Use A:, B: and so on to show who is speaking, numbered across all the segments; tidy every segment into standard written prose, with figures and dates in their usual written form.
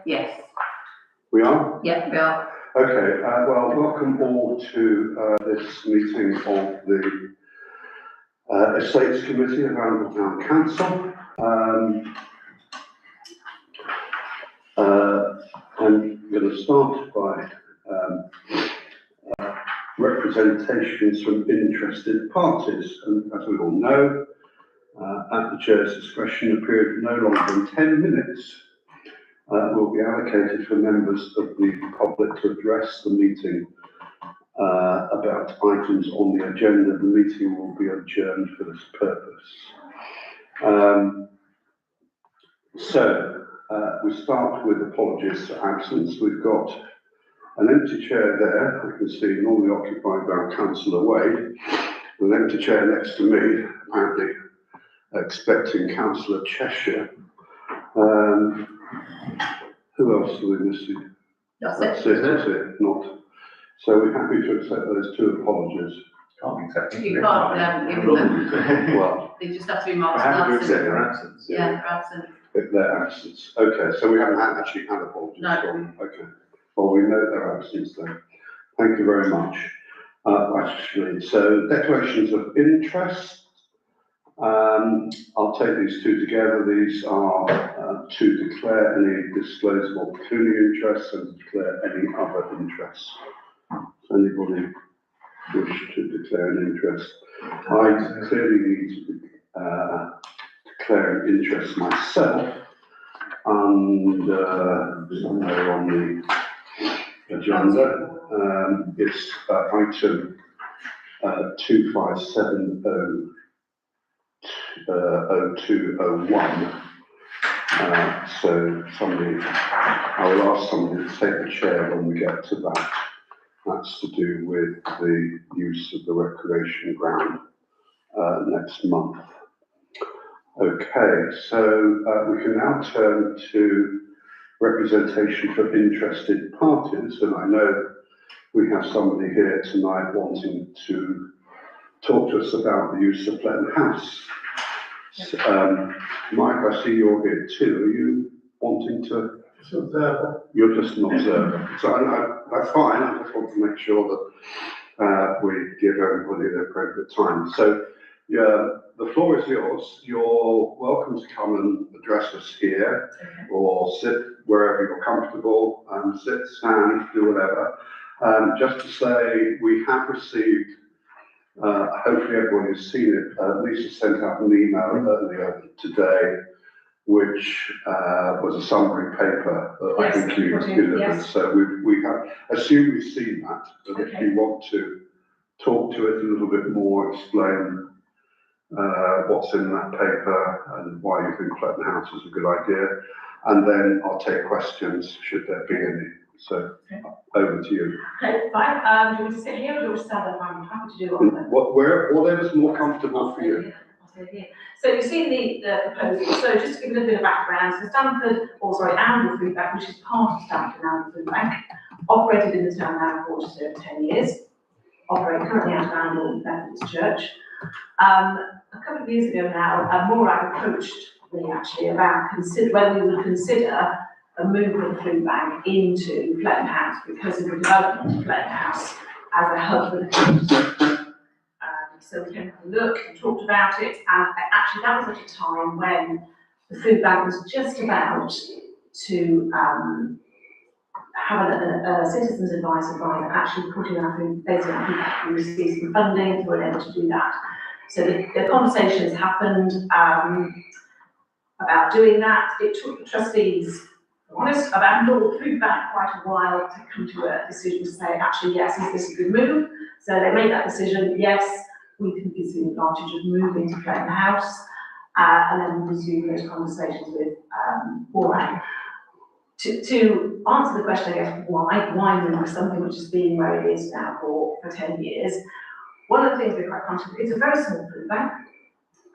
A: Yes.
B: We are?
A: Yeah, we are.
B: Okay, well, welcome all to this meeting of the Estates Committee of Arundel Town Council. I'm going to start by representations from interested parties, and as we all know, at the Chair's discretion, a period no longer than 10 minutes will be allocated for members of the public to address the meeting about items on the agenda. The meeting will be adjourned for this purpose. We start with apologies for absence. We've got an empty chair there, I can see, normally occupied by Councillor Wade, with an empty chair next to me, apparently expecting Councillor Cheshire. Who else are we missing? That's it, not. So we're happy to accept those two apologies.
C: Can't accept it.
A: You can't give them.
B: Well,
A: They just have to be marked
C: I have to
A: as
C: accept
A: absent.
C: their absence.
A: Yeah, they're absent.
B: if their absence. Okay, so we haven't actually had apologies.
A: No.
B: Okay. Well, we know their absence then. Thank you very much. Actually, so declarations of interest. I'll take these two together. These are to declare any disclosable pecuniary interests and declare any other interests. Does anybody wish to declare an interest? I clearly need to declare an interest myself, and somewhere on the agenda it's item 2570. 0201. So I will ask somebody to take the chair when we get to that. That's to do with the use of the recreation ground next month. Okay, so we can now turn to representation for interested parties, and I know we have somebody here tonight wanting to talk to us about the use of Fletton House. Mike, I see you're here too. Are you wanting to?
D: Just an observer.
B: You're just an observer. So that's fine. I just want to make sure that we give everybody the appropriate time. So yeah, the floor is yours. You're welcome to come and address us here, or sit wherever you're comfortable, sit, stand, do whatever. Just to say, we have received, hopefully everyone has seen it, Lisa sent out an email earlier today, which was a summary paper that I think you delivered.
A: Yes.
B: So we have assumed we've seen that, but if you want to talk to it a little bit more, explain what's in that paper and why you think Fletton House is a good idea, and then I'll take questions should there be any. So over to you.
E: Okay, fine. Do you want to sit here or do you want to stand up? I'm happy to do all
B: Whatever's more comfortable for you.
E: So you've seen the proposal. So just to give a little bit of background, so Arundel Food Bank, which is part of Stamford and Arundel Food Bank, operated in the town now for just over 10 years. Operate currently out of Arundel Methodist Church. A couple of years ago now, Morag approached me actually about whether we would consider a move of the food bank into Fletton House because of the development of Fletton House as a hub for the community. So we came and had a look and talked about it, and actually that was at a time when the food bank was just about to have a citizens advice advisor actually putting our food, basically our food bank. We received some funding, so we were able to do that. So the conversations happened about doing that. It took the trustees, to be honest, about the food bank quite a while to come to a decision to say, actually, yes, is this a good move? So they made that decision, yes, we think it's the advantage of moving to Fletton House, and then we resumed those conversations with Morag. To answer the question, I guess, why move something which has been where it is now for 10 years? One of the things we're quite conscious of, it's a very small food bank,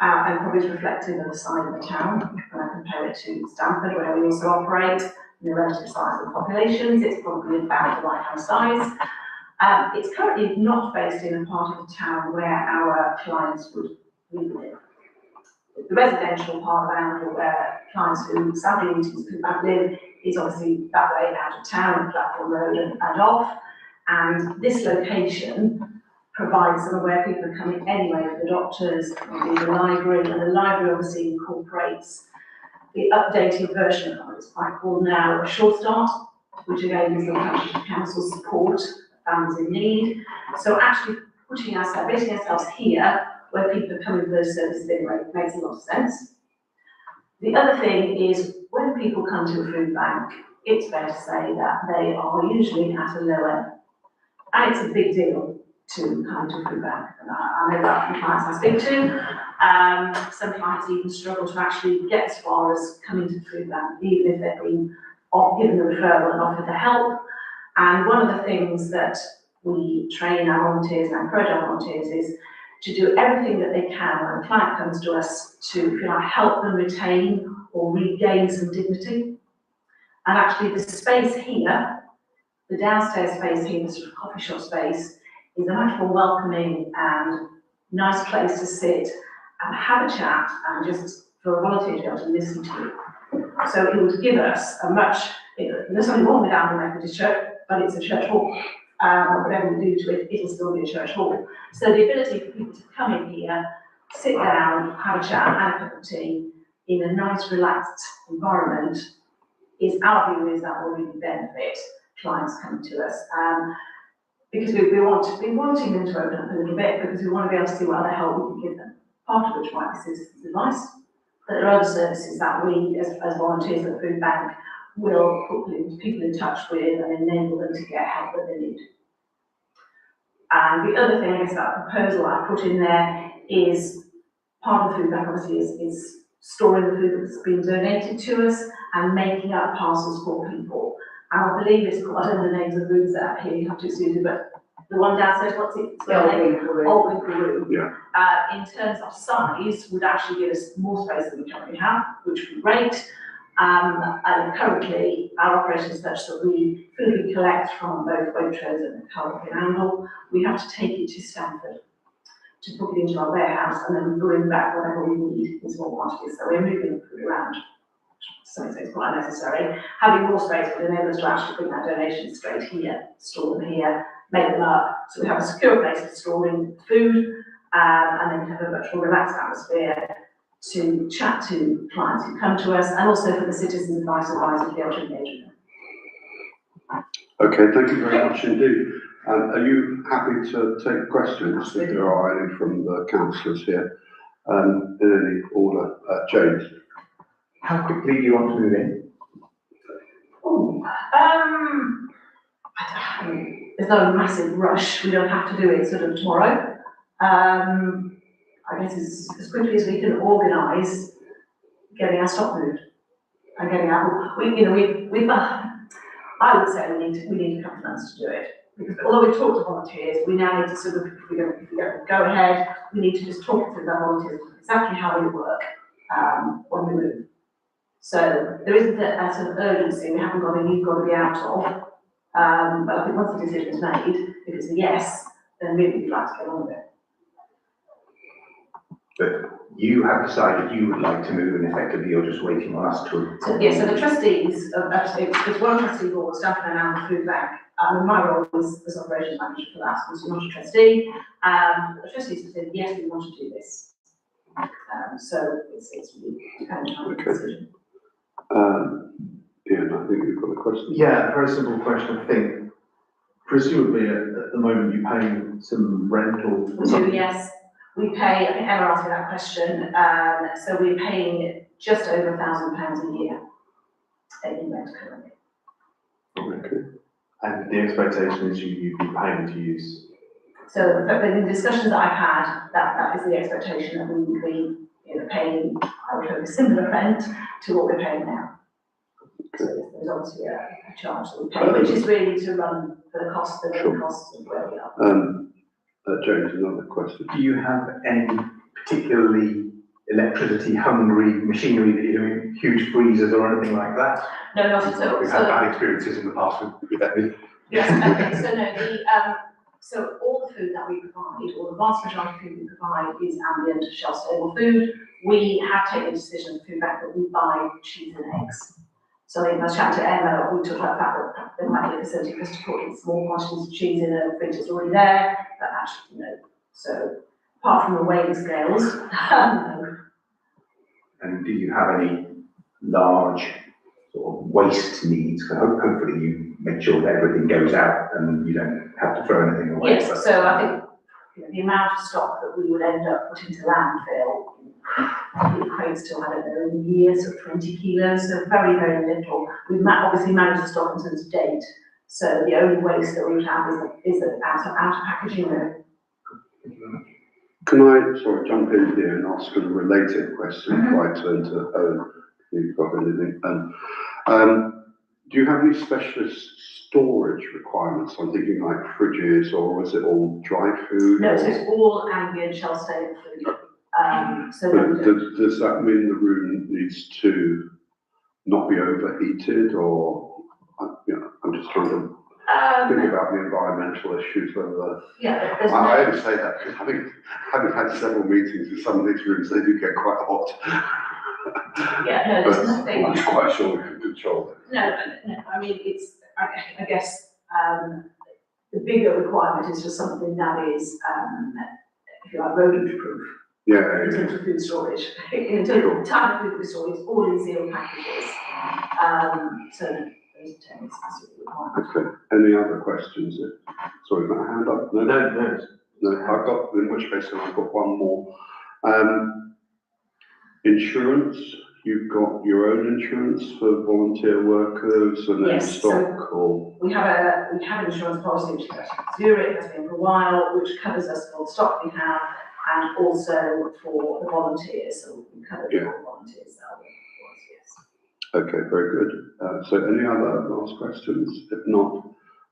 E: and probably is reflective of the size of the town. When I compare it to Stamford, where we also operate, and the relative size of the populations, it's probably about the right-hand size. It's currently not based in a part of the town where our clients would live. The residential part of Arundel, where clients who sadly need to live, is obviously that way out of town, Platform Road and off. And this location provides some where people are coming anyway for the doctors, maybe the library, and the library obviously incorporates the updated version of it's quite called now a Sure Start, which again is the council support families in need. So actually basing ourselves here where people are coming for those services anyway makes a lot of sense. The other thing is when people come to a food bank, it's fair to say that they are usually at a low end. And it's a big deal to come to a food bank. And I know that from clients I speak to. Some clients even struggle to actually get as far as coming to the food bank, even if they've been given the referral and offered the help. And one of the things that we train our volunteers and encourage our volunteers is to do everything that they can when a client comes to us to, if you like, help them retain or regain some dignity. And actually the space here, the downstairs space here, the sort of coffee shop space, is a much more welcoming and nice place to sit and have a chat and just for a volunteer to be able to listen to you. So it would give us a much, there's something wrong with Albion Methodist Church, but it's a church hall. Whatever we do to it, it'll still be a church hall. So the ability for people to come in here, sit down, have a chat and a cup of tea in a nice, relaxed environment is our view is that will really benefit clients coming to us. Because we're wanting them to open up a little bit because we want to be able to see what other help we can give them. Part of which might be citizens advice, but there are other services that we, as volunteers at the food bank, will put people in touch with and enable them to get help that they need. And the other thing, I guess, that proposal I put in there is part of the food bank obviously is storing the food that's been donated to us and making up parcels for people. And I believe it's called, I don't know the names of the rooms that are here, you have to excuse me, but the one downstairs, what's it? Old Winkle Room.
B: Yeah.
E: In terms of size, would actually give us more space than we currently have, which would be great. And currently, our operation is such that we food collect from both Waitrose and Carrick and Angle. We have to take it to Stamford to put it into our warehouse, and then we bring back whatever we need in small quantities. So we're moving the food around. So it's quite necessary. Having more space would enable us to actually bring that donation straight here, store them here, make them up. So we have a secure place for storing food, and then we have a much more relaxed atmosphere to chat to clients who come to us, and also for the citizens advice advisors to be able to engage with them.
B: Okay, thank you very much indeed. Are you happy to take questions if there are any from the councillors here? In any order, James?
C: How quickly do you want to move in?
E: There's no massive rush. We don't have to do it sort of tomorrow. I guess as quickly as we can organise getting our stock moved and getting our. I would say we need a couple of months to do it. Because although we've talked to volunteers, we now need to sort of, if we go ahead, we need to just talk through the volunteers exactly how we work when we move. So there isn't a sort of urgency. We haven't got a you've got to be out of. But I think once the decision is made, if it's a yes, then really we'd like to get on with it.
C: But you have decided you would like to move, and effectively you're just waiting on us to.
E: So the trustees, it's one trustee board, Stamford and Albion Food Bank. My role is as operations manager for that, so I'm not a trustee. The trustees have said, yes, we want to do this. So it's really dependent on the decision.
B: Ian, I think you've got a question.
D: Yeah, a very simple question. I think presumably at the moment you pay some rental.
E: Yes, we pay. I think Emma asked me that question. So we're paying just over £1,000 a year in rent currently.
B: Okay.
D: And the expectation is you'd be paying to use.
E: So the discussions that I've had, that is the expectation that we would be paying, I would hope, a similar rent to what we're paying now. So there's obviously a charge that we pay, which is really to run for the cost, the living costs of where we are.
B: James, another question.
C: Do you have any particularly electricity hungry machinery that you're doing, huge freezers or anything like that?
E: No, not at all.
C: We've had bad experiences in the past with that.
E: Yes, okay, so no, so all the food that we provide, or the vast majority of food we provide is ambient, shelf-stable food. We have taken a decision for food bank that we buy cheese and eggs. So I think I was chatting to Emma, we talked about the fact that there might be a facility for us to put in small quantities of cheese in a fridge that's already there, but actually, so apart from the weighing scales, no.
C: And do you have any large sort of waste needs? Hopefully you make sure that everything goes out and you don't have to throw anything away.
E: Yes, so I think the amount of stock that we would end up putting to landfill equates to, I don't know, in a year, so 20 kilos, so very, very little. We've obviously managed the stock in terms of date, so the only waste that we would have is the out of packaging.
B: Can I, sorry, jump in here and ask a related question before I turn to Owen, if you've got anything? Do you have any specialist storage requirements? I'm thinking like fridges, or is it all dry food?
E: No, so it's all ambient shelf stable food.
B: Does that mean the room needs to not be overheated, or, I'm just trying to think about the environmental issues, whether
E: yeah,
B: I only say that because having had several meetings in some of these rooms, they do get quite hot.
E: Yeah, no, there's nothing.
B: I'm not quite sure we can control it.
E: No, I mean, I guess, the bigger requirement is just something that is, if you like, rodent proof.
B: Yeah.
E: In terms of food storage, in terms of type of food storage, all in sealed packages. So those are 10 specific requirements.
B: Okay. Any other questions? Sorry, got a hand up? No. I've got, in which case, I've got one more. Insurance. You've got your own insurance for volunteer workers and then
E: Yes,
B: stock, or?
E: We have an insurance policy which is actually Zurich, has been for a while, which covers us for the stock we have and also for the volunteers. So we cover the volunteers that are with us, yes.
B: Okay, very good. So any other last questions? If not,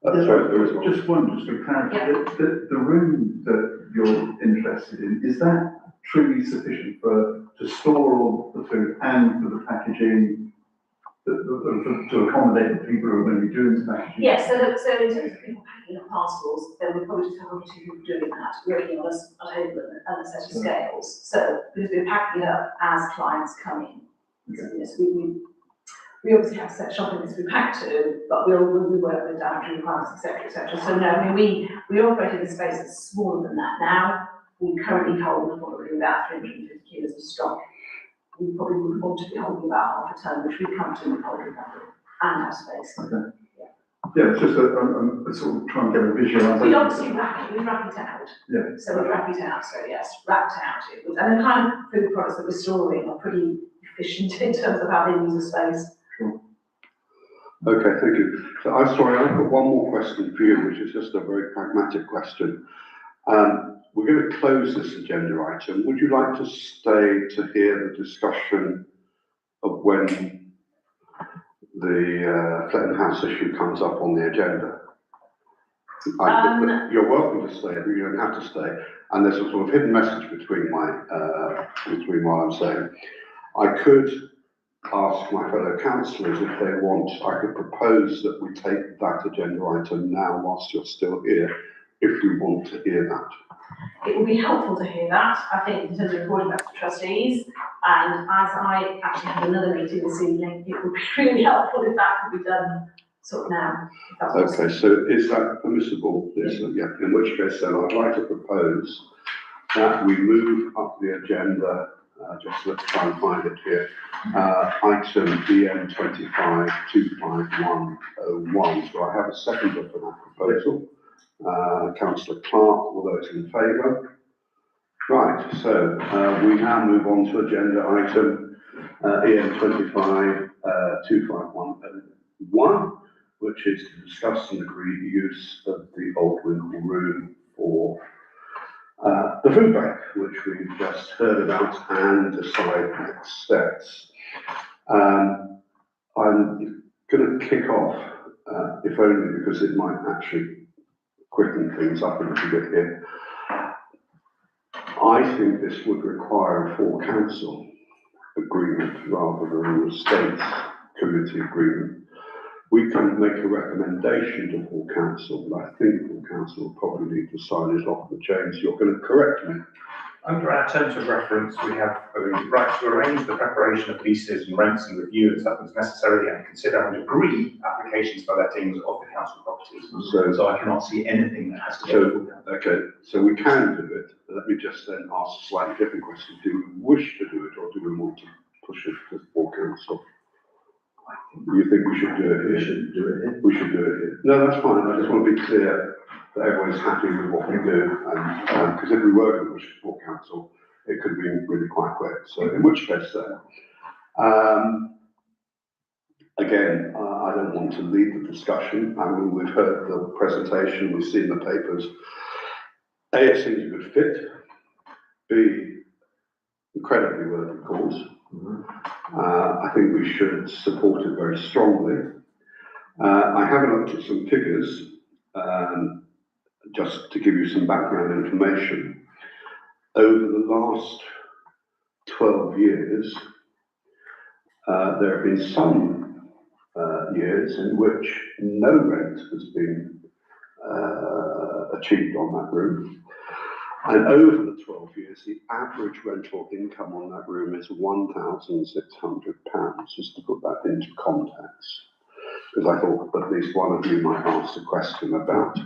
D: Just one, just for clarity, the room that you're interested in, is that truly sufficient to store all the food and for the packaging, to accommodate the people who are going to be doing the packaging?
E: Yes, so in terms of people packing up parcels, then we probably just have one or two people doing that, working on a table and a set of scales. So because we're packing it up as clients come in. So yes, we obviously have set shopping lists we pack to, but we work with dietary requirements, etc. So no, I mean, we operate in a space that's smaller than that now. We currently hold probably about 350 kilos of stock. We probably would want to be holding about half a ton, which we comfortably hold with that and have space.
D: Okay. Yeah, it's just I'm sort of trying to get a visualisation.
E: We obviously wrap it out.
D: Yeah.
E: So we wrap it out, so yes, wrapped out. And the kind of food products that we're storing are pretty efficient in terms of how they use the space.
B: Okay, thank you. So I'm sorry, I've got one more question for you, which is just a very pragmatic question. We're going to close this agenda item. Would you like to stay to hear the discussion of when the Fletton House issue comes up on the agenda? You're welcome to stay, but you don't have to stay. And there's a sort of hidden message between what I'm saying. I could ask my fellow councillors if they want, I could propose that we take that agenda item now whilst you're still here, if you want to hear that.
E: It would be helpful to hear that, I think, in terms of reporting back to trustees. And as I actually have another meeting this evening, it would be really helpful if that could be done sort of now.
B: Okay, so is that permissible? Yeah, in which case then I'd like to propose that we move up the agenda, just let's try and find it here, item BN 25 25101. So I have a seconder for that proposal. Councillor Clark, all those in favour? Right, so we now move on to agenda item EN 25 25101, which is to discuss and agree the use of the Old Winkle Room for the food bank, which we've just heard about, and decide next steps. I'm going to kick off, if only because it might actually quicken things up a little bit here. I think this would require a full council agreement rather than a States Committee agreement. We can make a recommendation to full council, but I think full council will probably need to sign it off. But James, you're going to correct me
C: Under our terms of reference, we have the right to arrange the preparation of leases and rents and review as happens necessary and consider and agree applications for lettings of the council properties. So I cannot see anything that has to go.
B: Okay, so we can do it. Let me just then ask a slightly different question. Do we wish to do it or do we want to push it to the full council? You think we should do it here?
C: We should do it here.
B: We should do it here. No, that's fine. I just want to be clear that everyone's happy with what we do, and because if we were going to push it for council, it could be really quite quick. So in which case, again, I don't want to lead the discussion. I mean, we've heard the presentation, we've seen the papers. A, it seems a good fit. B, incredibly worthy cause. I think we should support it very strongly. I haven't looked at some figures. Just to give you some background information, over the last 12 years, there have been some years in which no rent has been achieved on that room. And over the 12 years, the average rental income on that room is £1,600, just to put that into context. Because I thought at least one of you might ask a question about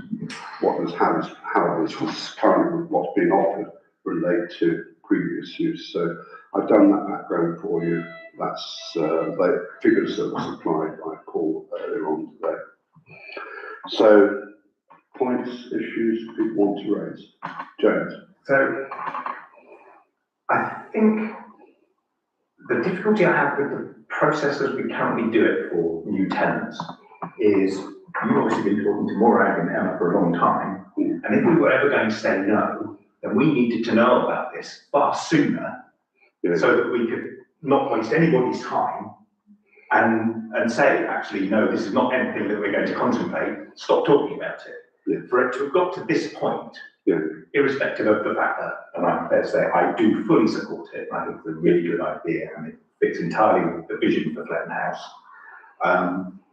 B: how this was currently what's been offered relate to previous use. So I've done that background for you. That's the figures that were supplied by Paul earlier on today. So points, issues people want to raise. James.
C: So I think the difficulty I have with the process as we currently do it for new tenants is you've obviously been talking to Morag and Emma for a long time, and if we were ever going to say no, then we needed to know about this far sooner, so that we could not waste anybody's time and say, actually, no, this is not anything that we're going to contemplate, stop talking about it.
B: Yeah.
C: For it to have got to this point,
B: Yeah.
C: irrespective of the fact that, and I'm fair to say, I do fully support it, I think it's a really good idea, and it fits entirely with the vision for Fletton House.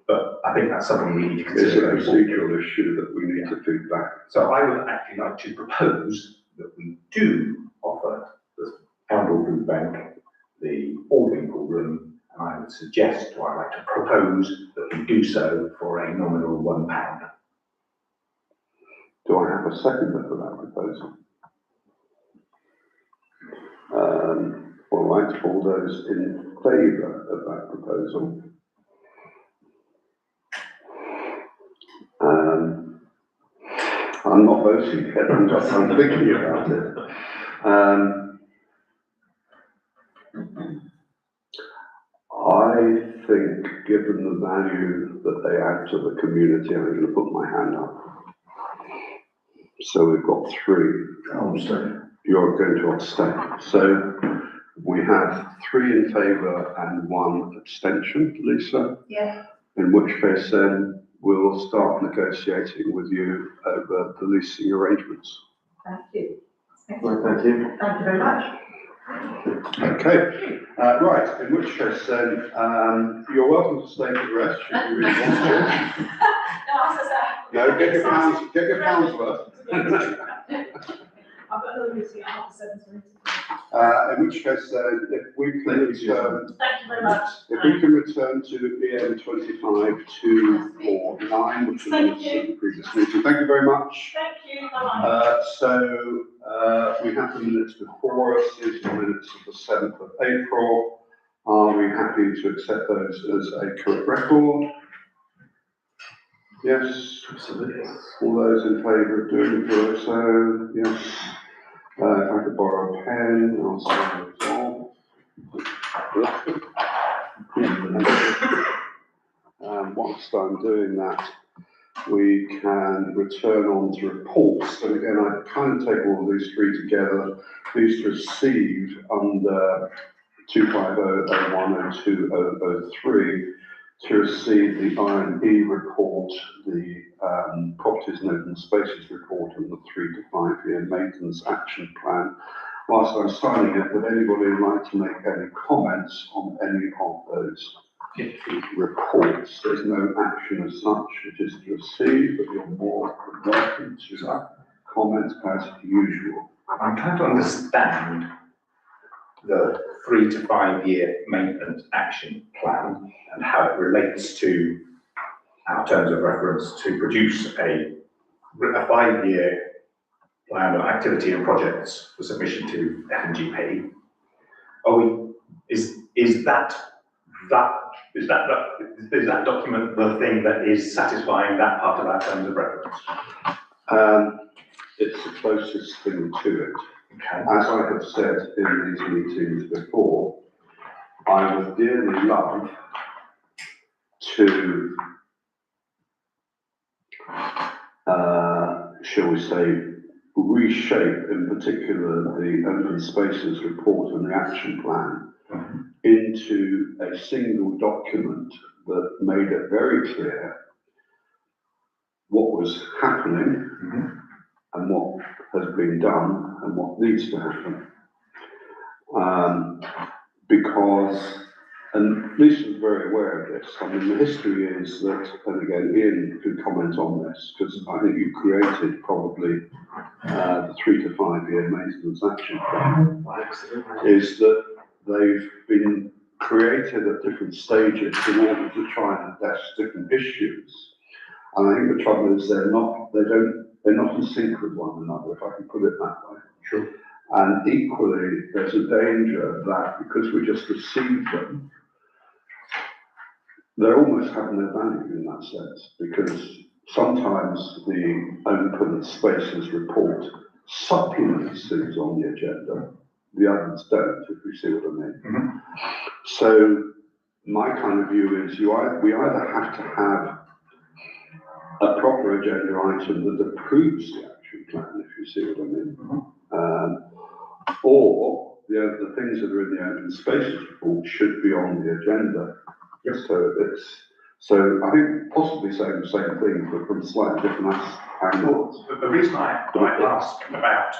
C: But I think that's something we need to consider.
B: It's a procedural issue that we need to feed back.
C: So I would actually like to propose that we do offer the Oundle Food Bank the all-people room, and I would suggest, or I'd like to propose that we do so for a nominal £1.
B: Do I have a seconder for that proposal? All right, all those in favour of that proposal? I'm not voting yet, I'm thinking about it. I think, given the value that they add to the community, I'm going to put my hand up. So we've got 3. You're going to abstain. So we have 3 in favour and 1 abstention. Lisa?
A: Yeah.
B: In which case then we'll start negotiating with you over the leasing arrangements.
E: Thank you.
D: Well, thank you.
E: Thank you very much.
B: Okay, right, in which case then, you're welcome to stay for the rest, if you really want to. No, get your pounds worth.
E: I've got another meeting after 7:20.
B: In which case then, if we can return,
E: Thank you very much.
B: if we can return to EM 25-249, which was the previous meeting. Thank you very much.
E: Thank you. Bye-bye.
B: So we have the minutes before us. These are the minutes of the 7th of April. Are we happy to accept those as a correct record? Yes.
D: Absolutely.
B: All those in favour of doing so? Yes. If I could borrow a pen, I'll sign it all. Whilst I'm doing that, we can return on to reports. And again, I kind of take all of these 3 together. These received under 25001020003 to receive the R&E report, the properties and open spaces report, and the 3 to 5 year maintenance action plan. Whilst I'm signing it, would anybody like to make any comments on any of those reports? There's no action as such, it is to receive, but you're more than welcome to comment as usual.
C: I'm trying to understand the 3 to 5 year maintenance action plan and how it relates to our terms of reference to produce a 5-year plan of activity and projects for submission to FNGP. Is that document the thing that is satisfying that part of our terms of reference?
B: It's the closest thing to it.
C: Okay.
B: As I have said in these meetings before, I would dearly love to, shall we say, reshape in particular the open spaces report and the action plan into a single document that made it very clear what was happening and what has been done and what needs to happen. Because, and Lisa's very aware of this, I mean, the history is that, and again, Ian could comment on this, because I think you created probably the 3 to 5 year maintenance action plan, is that they've been created at different stages in order to try and address different issues. And I think the trouble is they're not in sync with one another, if I can put it that way.
C: Sure.
B: And equally, there's a danger that because we just receive them, they almost have no value in that sense, because sometimes the open spaces report supplements things on the agenda, the others don't, if you see what I mean. So my kind of view is we either have to have a proper agenda item that approves the action plan, if you see what I mean, or the things that are in the open spaces report should be on the agenda.
C: Yes.
B: So I think possibly saying the same thing, but from slightly different angles.
C: The reason I asked about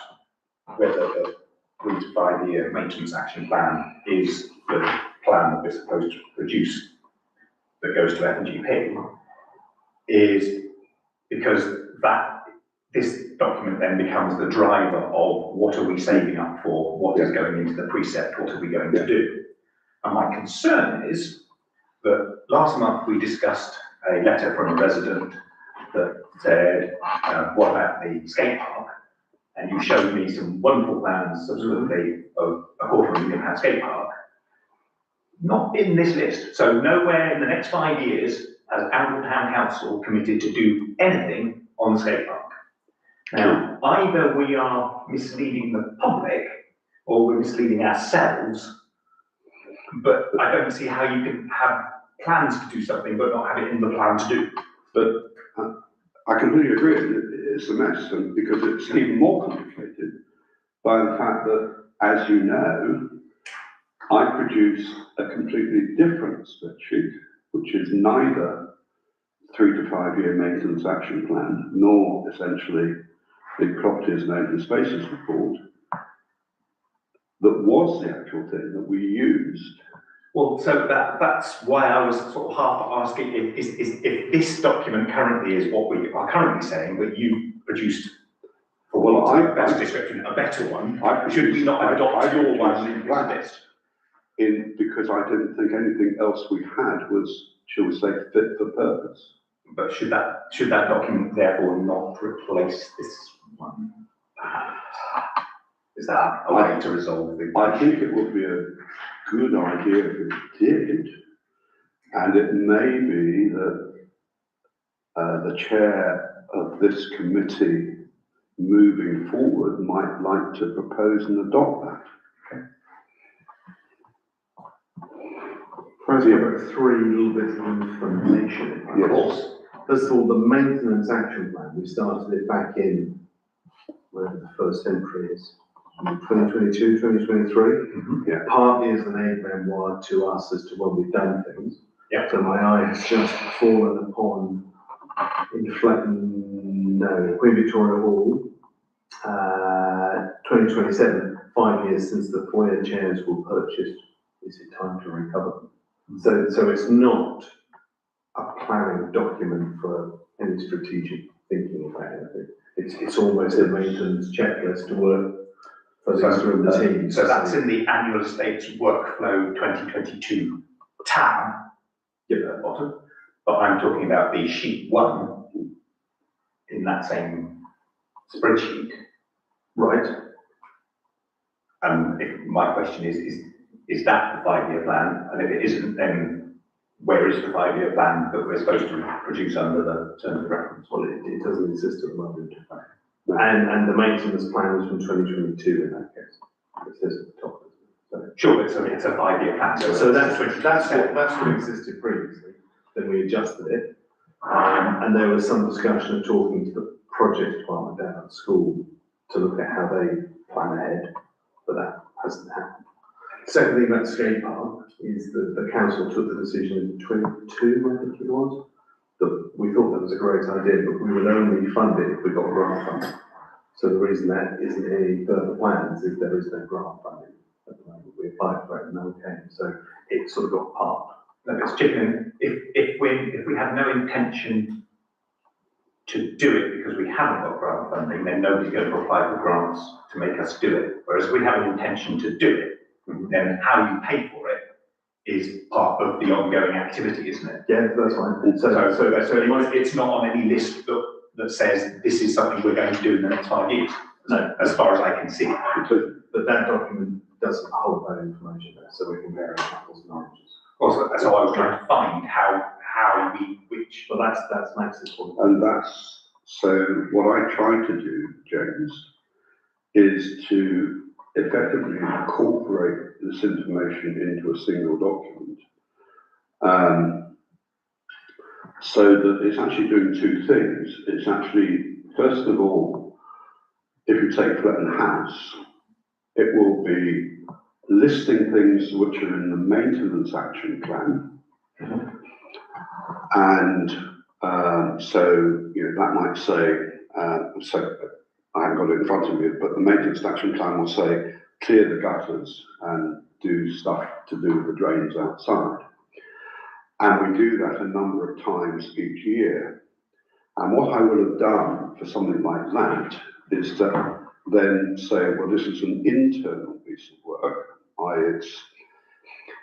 C: whether the 3 to 5 year maintenance action plan is the plan that we're supposed to produce that goes to FNGP is because this document then becomes the driver of what are we saving up for, what is going into the precept, what are we going to do. And my concern is that last month we discussed a letter from a resident that said, what about the skate park? And you showed me some wonderful plans subsequently of a £250,000 skate park. Not in this list. So nowhere in the next 5 years has Arundel Town Council committed to do anything on the skate park. Now, either we are misleading the public or we're misleading ourselves, but I don't see how you can have plans to do something but not have it in the plan to do.
B: But I completely agree, it's a mess, and because it's even more complicated by the fact that, as you know, I produce a completely different spreadsheet, which is neither 3 to 5 year maintenance action plan, nor essentially the properties and open spaces report, that was the actual thing that we used.
C: Well, so that's why I was sort of half asking if this document currently is what we are currently saying, but you produced, for want of a better description, a better one. Should we not adopt your one into this?
B: Because I didn't think anything else we had was, shall we say, fit for purpose.
C: But should that document therefore not replace this one? Is that a way to resolve the issue?
B: I think it would be a good idea if it did, and it may be that the chair of this committee moving forward might like to propose and adopt that.
F: First, I've got 3 little bits of information.
B: Yes.
F: Of course. First of all, the maintenance action plan, we started it back in, wherever the first entry is, 2022, 2023.
B: Yeah.
F: Partly as an aid memoir to us as to when we've done things.
C: Yeah.
F: So my eye has just fallen upon Queen Victoria Hall, 2027, 5 years since the foyer chairs were purchased. Is it time to recover them? So it's not a planning document for any strategic thinking about anything. It's almost a maintenance checklist to work. for these from the teams.
C: So that's in the annual estates workflow 2022 tab at the bottom. But I'm talking about the sheet 1 in that same spreadsheet.
F: Right.
C: If my question is that the 5-year plan? And if it isn't, then where is the 5-year plan that we're supposed to produce under the terms of reference?
F: Well, it doesn't exist at the moment. And the maintenance plan was from 2022 in that case. It says at the top. So,
C: Sure, it's a 5-year plan.
F: so that's what existed previously. Then we adjusted it. And there was some discussion of talking to the project department down at the school to look at how they plan ahead, but that hasn't happened. Second thing about skate park is that the council took the decision in 22, I think it was, that we thought that was a great idea, but we would only fund it if we got grant funding. So the reason that isn't any further plans is there is no grant funding at the moment. We applied for it and no came, so it sort of got parked.
C: No, it's chicken. If we have no intention to do it because we haven't got grant funding, then nobody's going to apply for grants to make us do it. Whereas if we have an intention to do it, then how you pay for it is part of the ongoing activity, isn't it?
F: Yeah, that's fine.
C: So it's not on any list that says this is something we're going to do in the next 5 years. No, as far as I can see.
F: But that document doesn't hold that information there, so we can vary apples and oranges.
C: Also, so I was trying to find how which.
F: But that's Max's point.
B: And that's, so what I try to do, James, is to effectively incorporate this information into a single document. So that it's actually doing two things. It's actually, first of all, if you take Fletton House, it will be listing things which are in the maintenance action plan. And so, you know, that might say, so I haven't got it in front of me, but the maintenance action plan will say, clear the gutters and do stuff to do with the drains outside. And we do that a number of times each year. And what I would have done for something like that is to then say, well, this is an internal piece of work. I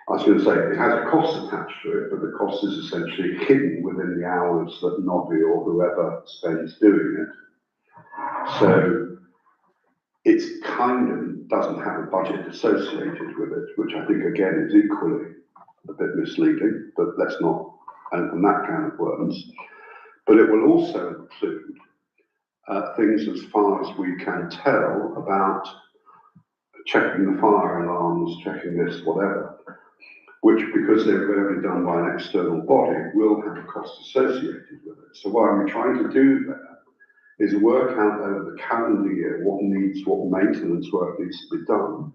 B: was going to say, it has a cost attached to it, but the cost is essentially hidden within the hours that Nobby or whoever spends doing it. So it's kind of doesn't have a budget associated with it, which I think again is equally a bit misleading, but let's not open that can of worms. But it will also include things as far as we can tell about checking the fire alarms, checking this, whatever, which, because they're going to be done by an external body, will have a cost associated with it. So what I'm trying to do there is work out over the calendar year what maintenance work needs to be done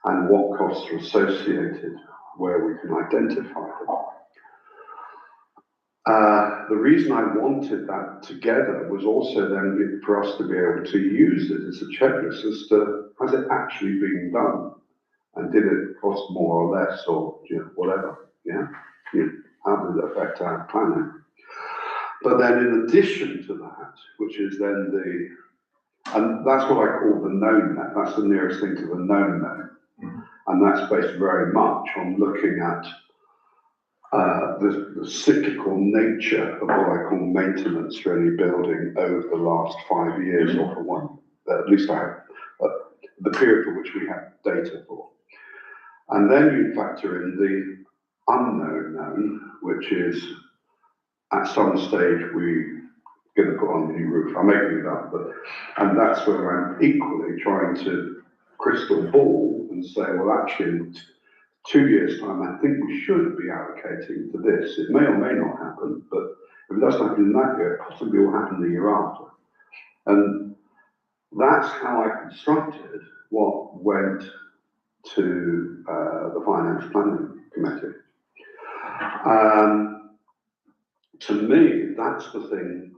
B: and what costs are associated where we can identify them. The reason I wanted that together was also then for us to be able to use it as a checklist as to, has it actually been done? And did it cost more or less, or whatever, how did it affect our planning? But then in addition to that, which is then and that's what I call the known net, that's the nearest thing to the known net. And that's based very much on looking at the cyclical nature of what I call maintenance for any building over the last 5 years, or for one, at least I have the period for which we have data for. And then you factor in the unknown known, which is at some stage we're going to put on a new roof. I'm making it up, and that's where I'm equally trying to crystal ball and say, well, actually, in 2 years' time, I think we should be allocating for this. It may or may not happen, but if it doesn't happen in that year, it possibly will happen the year after. And that's how I constructed what went to the Finance Planning Committee. To me, that's the thing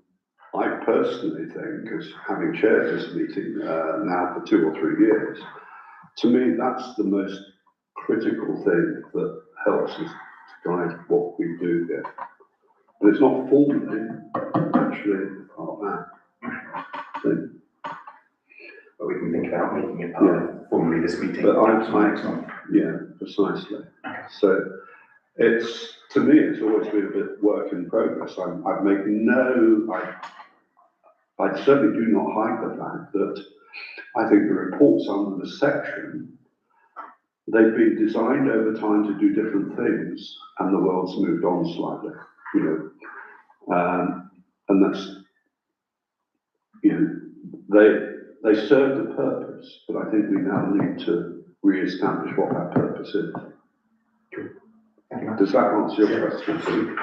B: I personally think, as having chaired this meeting now for 2 or 3 years, to me, that's the most critical thing that helps us to guide what we do here. But it's not formally, actually, part of that thing.
C: But we can think about making talking about formally this meeting.
B: But I'm-
C: next month.
B: Yeah, precisely. So it's, to me, it's always been a bit work in progress. I've made I certainly do not hide the fact that I think the reports under the section, they've been designed over time to do different things, and the world's moved on slightly, you know. And that's, you know, they served a purpose, but I think we now need to re-establish what that purpose is. Does that answer your question?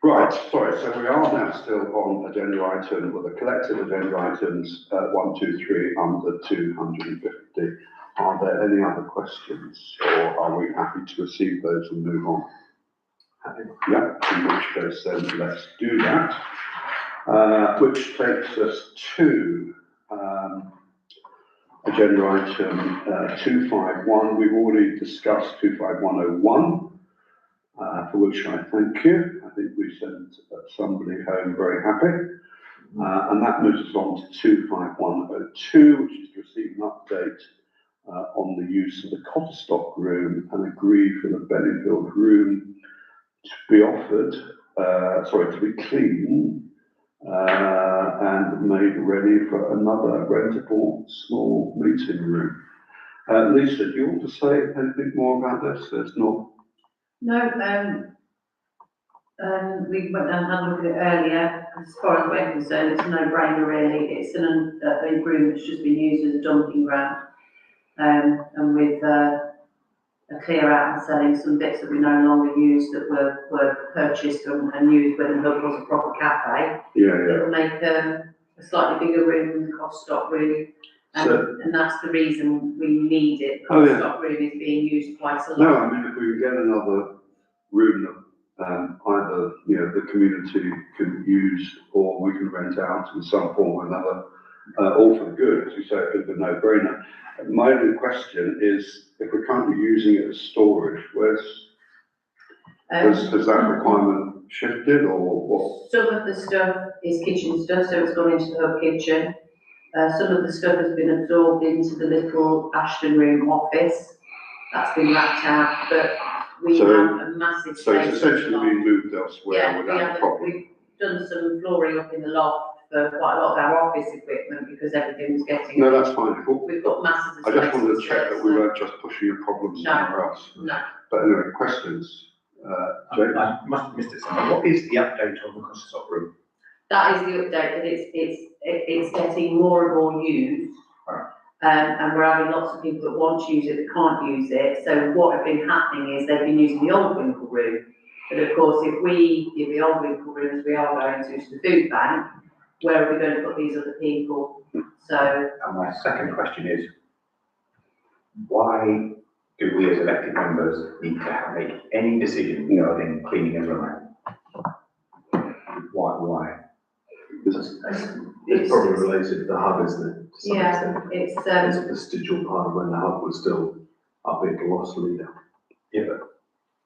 B: Right, sorry, so we are now still on agenda item, with the collective agenda items, 1, 2, 3, under 250. Are there any other questions, or are we happy to receive those and move on? Happy? Yeah, in which case then let's do that. Which takes us to agenda item 251. We've already discussed 25101. For which I thank you. I think we sent somebody home very happy. And that moves us on to 25102, which is to receive an update on the use of the Cotterstock room and agree for the Bennyfield room to be offered, to be cleaned and made ready for another rentable small meeting room. Lisa, do you want to say anything more about this? There's not.
A: No, we went down and had a look at it earlier. As far as we're concerned, it's a no-brainer really. It's a room that's just been used as a dumping ground. And with a clear out and selling some bits that we no longer use that were purchased and used when the hub was a proper cafe.
B: Yeah.
A: It'll make a slightly bigger room than the Cotterstock room. And that's the reason we need it. The Cotterstock room is being used quite a lot.
B: No, I mean, if we get another room that either, you know, the community can use or we can rent out in some form or another, all for the good, as you say, it's a no-brainer. My only question is, if we're currently using it as storage, has that requirement shifted or what?
A: Some of the stuff is kitchen stuff, so it's gone into the hub kitchen. Some of the stuff has been absorbed into the little Ashton room office. That's been wrapped out, but we have a massive space.
B: So it's essentially been moved elsewhere without a problem.
A: We've done some flooring up in the loft for quite a lot of our office equipment because everything was getting.
B: No, that's fine.
A: We've got masses of
B: I
A: space.
B: just wanted to check that we weren't just pushing a problem somewhere else.
A: No.
B: But anyway, questions? Jake?
C: I must have missed it somewhere. What is the update on the Cotterstock room?
A: That is the update, that it's getting more and more used. And we're having lots of people that want to use it, that can't use it. So what has been happening is they've been using the old Winkle room. But of course, if we give the old Winkle room as we are going to the food bank, where are we going to put these other people? So.
C: And my second question is, why do we as elected members need to make any decision regarding cleaning a room out? Why?
F: It's probably related to the hub, isn't it? To some extent.
A: It's
F: It's a vestigial part of when the hub was still up in Gloucester.
C: Yeah, but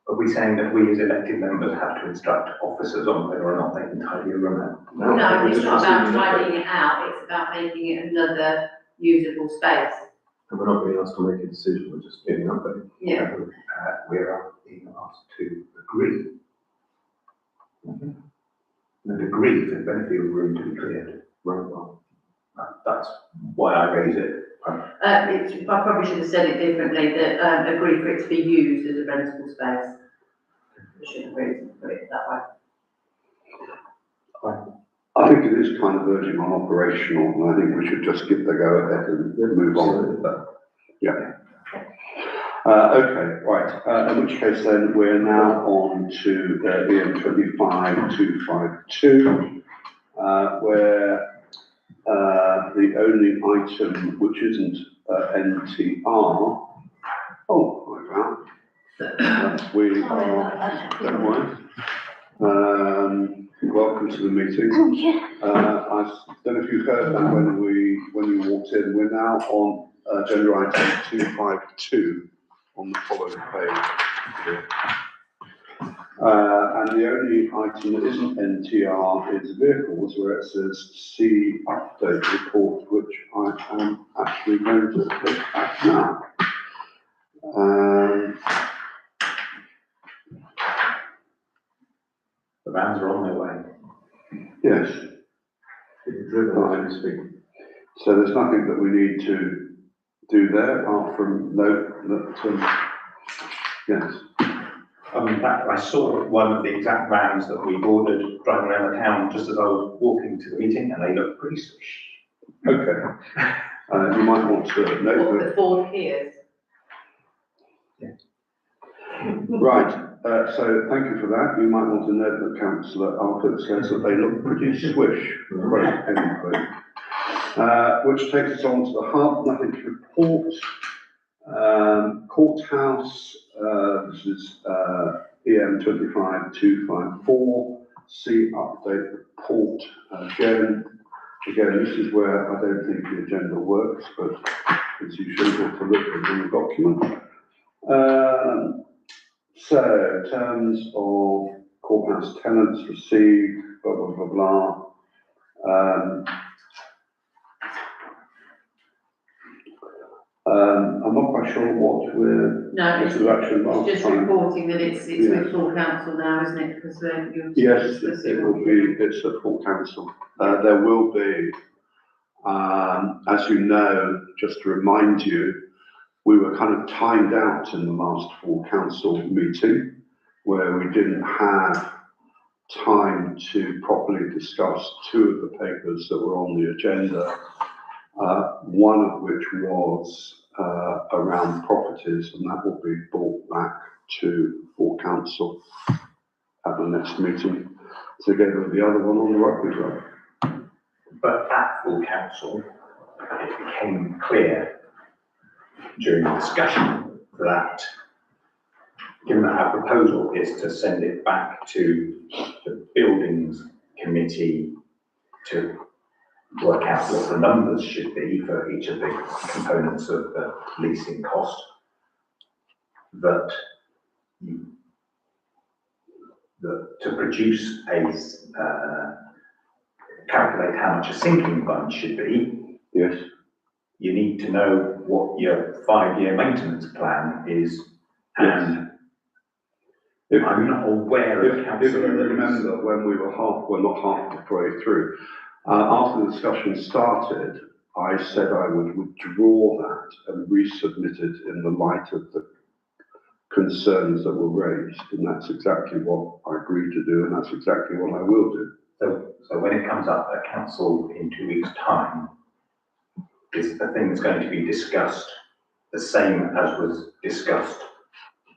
C: are we saying that we as elected members have to instruct officers on whether or not they can tidy a room out?
A: No, it's not about tidying it out, it's about making it another usable space.
F: And we're not being asked to make a decision, we're just giving up there.
A: Yeah.
C: We're being asked to agree. And agree for the Bennyfield room to be cleared.
F: Right, well,
C: That's why I raise it.
A: I probably should have said it differently, that agree for it to be used as a rentable space. I shouldn't really put it that way.
B: I think it is kind of verging on operational, and I think we should just give the go ahead and move on with that. Yeah. Okay, right. In which case then we're now on to EM 25252, where the only item which isn't NTR. Oh, I found. We are. Don't worry. Welcome to the meeting.
G: Oh, yeah.
B: I don't know if you heard that when you walked in. We're now on agenda item 252 on the following page. And the only item that isn't NTR is vehicles, where it says see update report, which I am actually going to look at now.
C: The vans are on their way.
B: Yes,
F: It's driven as we speak.
B: so there's nothing that we need to do there, apart from note that, yes.
C: In fact, I saw one of the exact vans that we ordered driving around the town just as I was walking to the meeting, and they looked pretty swish.
B: Okay. You might want to note
A: What,
B: that.
A: the Ford Kias?
B: Right, so thank you for that. You might want to note that councillor Arthur says that they look pretty swish. Right, anyway. Which takes us on to the hub, nothing to report. Courthouse, this is EM 25254, see update report. Again, this is where I don't think the agenda works, but it's usual to look at the document. So, terms of courthouse tenants received, blah, blah, blah, blah. I'm not quite sure what we're,
A: No,
B: this is actually last
A: it's just
B: time.
A: reporting that it's
B: Yeah.
A: with full council now, isn't it? Because you're.
B: Yes, it will be, it's at full council. There will be, as you know, just to remind you, we were kind of timed out in the last full council meeting, where we didn't have time to properly discuss two of the papers that were on the agenda. One of which was around properties, and that will be brought back to full council at the next meeting, together with the other one on the rugby club.
C: But at full council, it became clear during the discussion that, given that our proposal is to send it back to the buildings committee to work out what the numbers should be for each of the components of the leasing cost, that to produce a calculate how much a sinking fund should be,
B: Yes.
C: you need to know what your 5-year maintenance plan is, and I'm not aware of
B: If you
C: councillor.
B: remember, when we were not half the way through, after the discussion started, I said I would withdraw that and resubmit it in the light of the concerns that were raised, and that's exactly what I agreed to do, and that's exactly what I will do.
C: So when it comes up at council in 2 weeks' time, is the thing that's going to be discussed the same as was discussed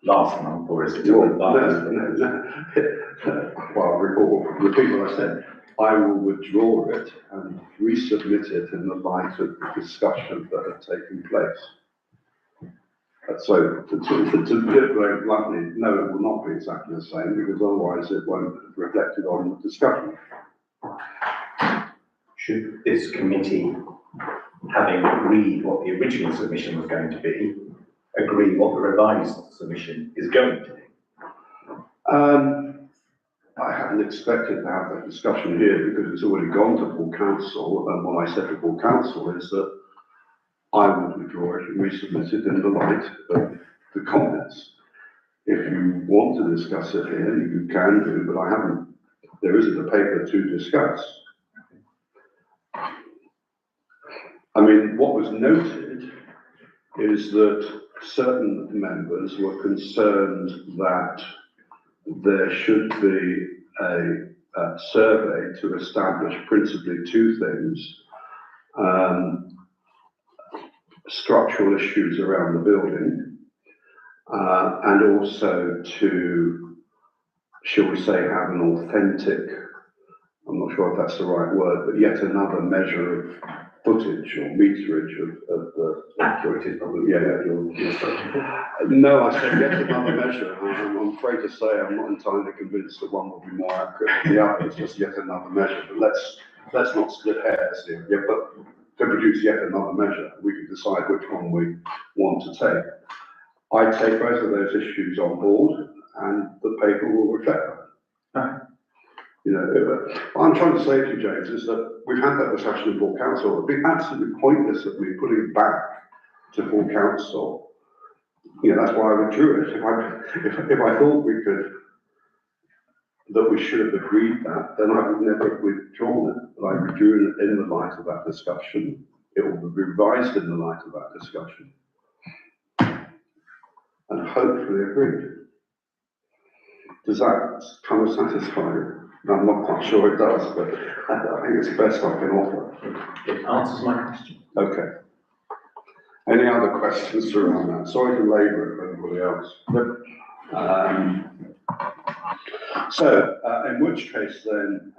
C: last month, or is it a revised?
B: No. Well, repeat what I said. I will withdraw it and resubmit it in the light of the discussion that had taken place. So, to put it very bluntly, no, it will not be exactly the same, because otherwise it won't have reflected on the discussion.
C: Should this committee, having agreed what the original submission was going to be, agree what the revised submission is going to be?
B: I hadn't expected to have that discussion here, because it's already gone to full council, and what I said to full council is that I would withdraw it and resubmit it in the light of the comments. If you want to discuss it here, you can do, but I haven't, there isn't a paper to discuss. I mean, what was noted is that certain members were concerned that there should be a survey to establish principally two things. Structural issues around the building, and also to, shall we say, have an authentic, I'm not sure if that's the right word, but yet another measure of footage or meterage of the.
C: Accurate is probably,
B: No, I said yet another measure. I'm afraid to say I'm not entirely convinced that one will be more accurate than the other. It's just yet another measure. But let's not split hairs here. Yeah, but to produce yet another measure, we can decide which one we want to take. I take both of those issues on board, and the paper will reflect that. You know, what I'm trying to say to you, James, is that we've had that discussion in full council. It'd be absolutely pointless of me putting it back to full council. You know, that's why I withdrew it. If I thought we could, that we should have agreed that, then I would never have withdrawn it. But I withdrew it in the light of that discussion. It will be revised in the light of that discussion. And hopefully agreed. Does that kind of satisfy you? I'm not quite sure it does, but I think it's the best I can offer.
C: It answers my question.
B: Okay. Any other questions around that? Sorry to labour it for everybody else. In which case then,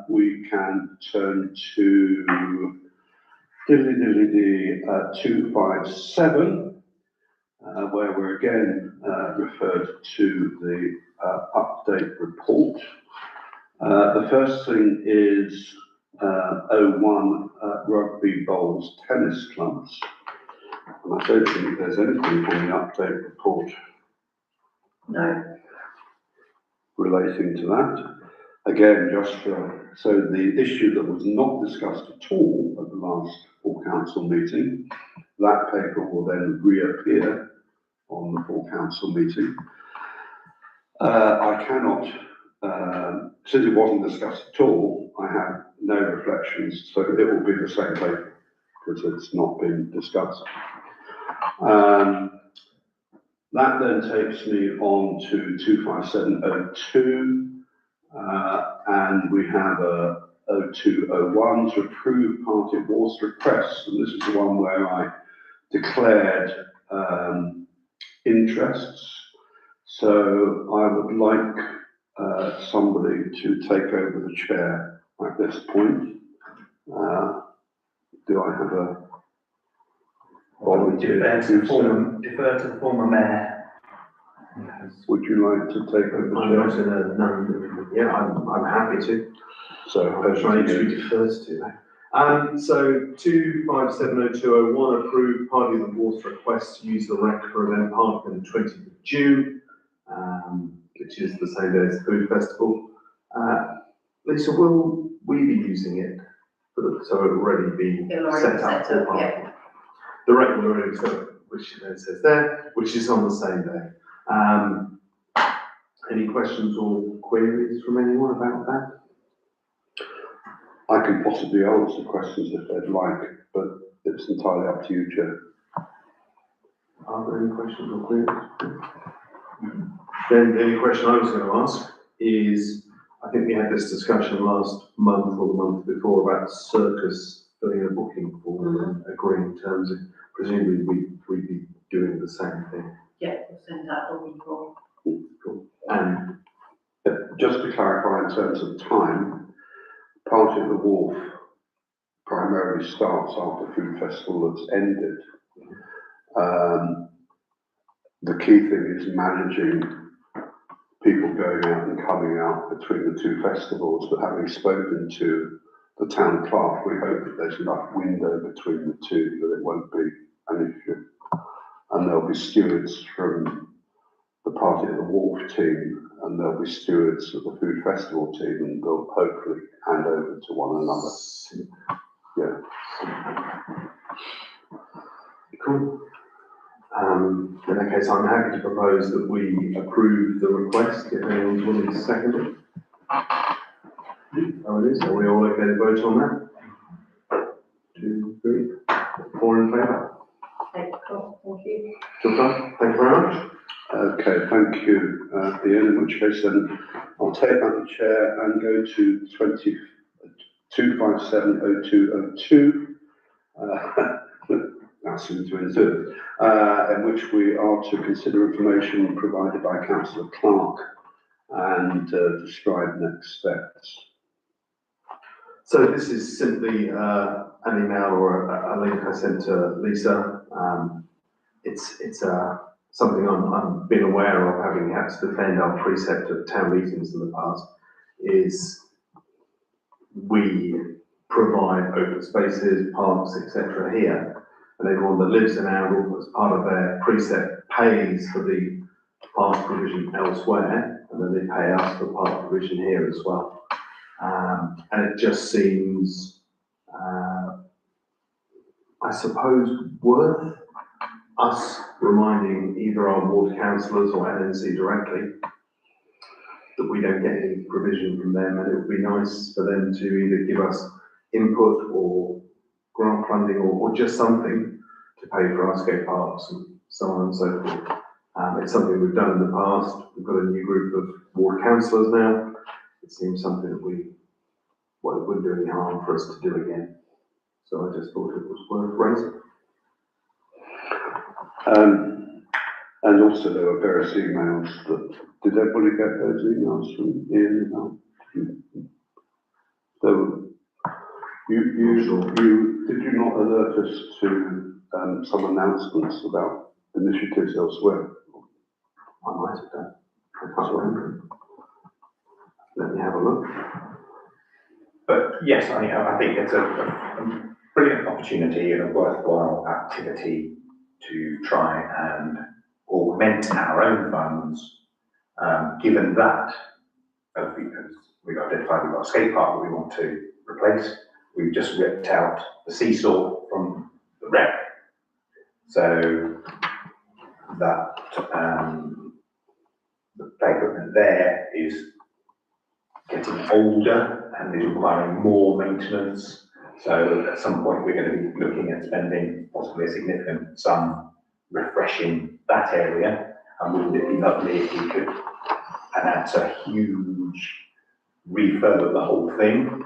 B: we can turn to 257, where we're again referred to the update report. The first thing is 01 Rugby Bowls Tennis Clubs. And I don't think there's anything on the update report
A: No.
B: relating to that. Again, so the issue that was not discussed at all at the last full council meeting, that paper will then reappear on the full council meeting. I cannot, since it wasn't discussed at all, I have no reflections, so it will be the same paper because it's not been discussed. That then takes me on to 25702, and we have a 0201 to approve party awards requests, and this is the one where I declared interests. So I would like somebody to take over the chair at this point. Do I have a volunteer?
C: Defer to the former mayor.
B: Would you like to take over the
F: I'm
B: chair?
F: not in a, no, yeah, I'm happy to.
B: So,
F: I'm trying to be first to that. So 2570201 approved party of the board's request to use the rec for event park on the 20th of June, which is the same day as the food festival. Lisa, will we be using it? So it will already be set up for parking.
A: Yeah.
F: The rec will already set up, which then says there, which is on the same day. Any questions or queries from anyone about that?
B: I can possibly answer questions if they'd like, but it's entirely up to you, Chair.
F: Are there any questions or queries? Then the only question I was going to ask is, I think we had this discussion last month or the month before about Circus filling a booking form and agreeing terms. Presumably we'd be doing the same thing.
A: Yeah, we'll send that booking form.
F: Cool. And
B: Just to clarify in terms of time, Party of the Wharf primarily starts after Food Festival has ended. The key thing is managing people going out and coming out between the two festivals, but having spoken to the town clerk, we hope that there's enough window between the two that it won't be an issue. And there'll be stewards from the Party of the Wharf team, and there'll be stewards of the Food Festival team, and they'll hopefully hand over to one another. Yeah.
F: cool. In that case, I'm happy to propose that we approve the request, if anyone's willing to second it. Oh, it is. Are we all okay to vote on that? 2, 3, 4 in favour.
A: Okay, cool, thank you.
F: Job done. Thank you very much.
B: Okay, thank you, Ian, in which case then I'll take back the chair and go to 2570202. That's soon to ensue, in which we are to consider information provided by Councillor Clark and describe next steps.
F: So this is simply an email or a link I sent to Lisa. It's something I've been aware of, having had to defend our precept of town meetings in the past, is we provide open spaces, parks, etc. here, and everyone that lives in Arundel as part of their precept pays for the park provision elsewhere, and then they pay us for park provision here as well. And it just seems, I suppose, worth us reminding either our ward councillors or NNC directly that we don't get any provision from them, and it would be nice for them to either give us input or grant funding or just something to pay for our skate parks and so on and so forth. It's something we've done in the past. We've got a new group of ward councillors now. It seems something that it wouldn't do any harm for us to do again. So I just thought it was worth raising.
B: And also there were various emails that, did everybody get those emails from Ian? So did you not alert us to some announcements about initiatives elsewhere?
F: I might have done. I can't remember. Let me have a look.
C: But yes, I think it's a brilliant opportunity and a worthwhile activity to try and augment our own funds, given that, as we've identified, we've got a skate park that we want to replace. We've just ripped out the seesaw from the rec. So that the play equipment there is getting older and is requiring more maintenance. So at some point we're going to be looking at spending possibly a significant sum refreshing that area. And wouldn't it be lovely if we could announce a huge refurb of the whole thing?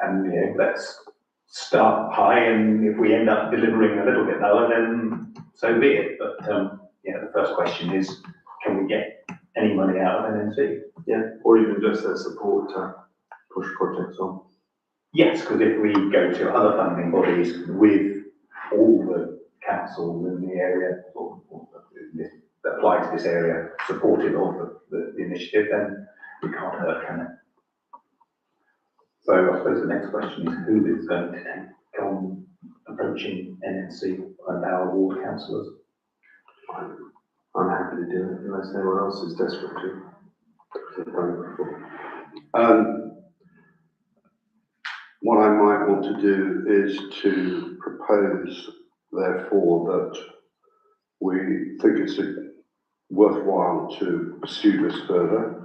C: And let's start high, and if we end up delivering a little bit lower, then so be it. But the first question is, can we get any money out of NNC?
F: Yeah, or even just their support to push projects on.
C: Yes, because if we go to other funding bodies with all the councils in the area or that apply to this area supportive of the initiative, then we can't hurt, can it? So I suppose the next question is, who is going to take on approaching NNC and our ward councillors?
F: I'm happy to do it unless anyone else is desperate to.
B: What I might want to do is to propose, therefore, that we think it's worthwhile to pursue this further,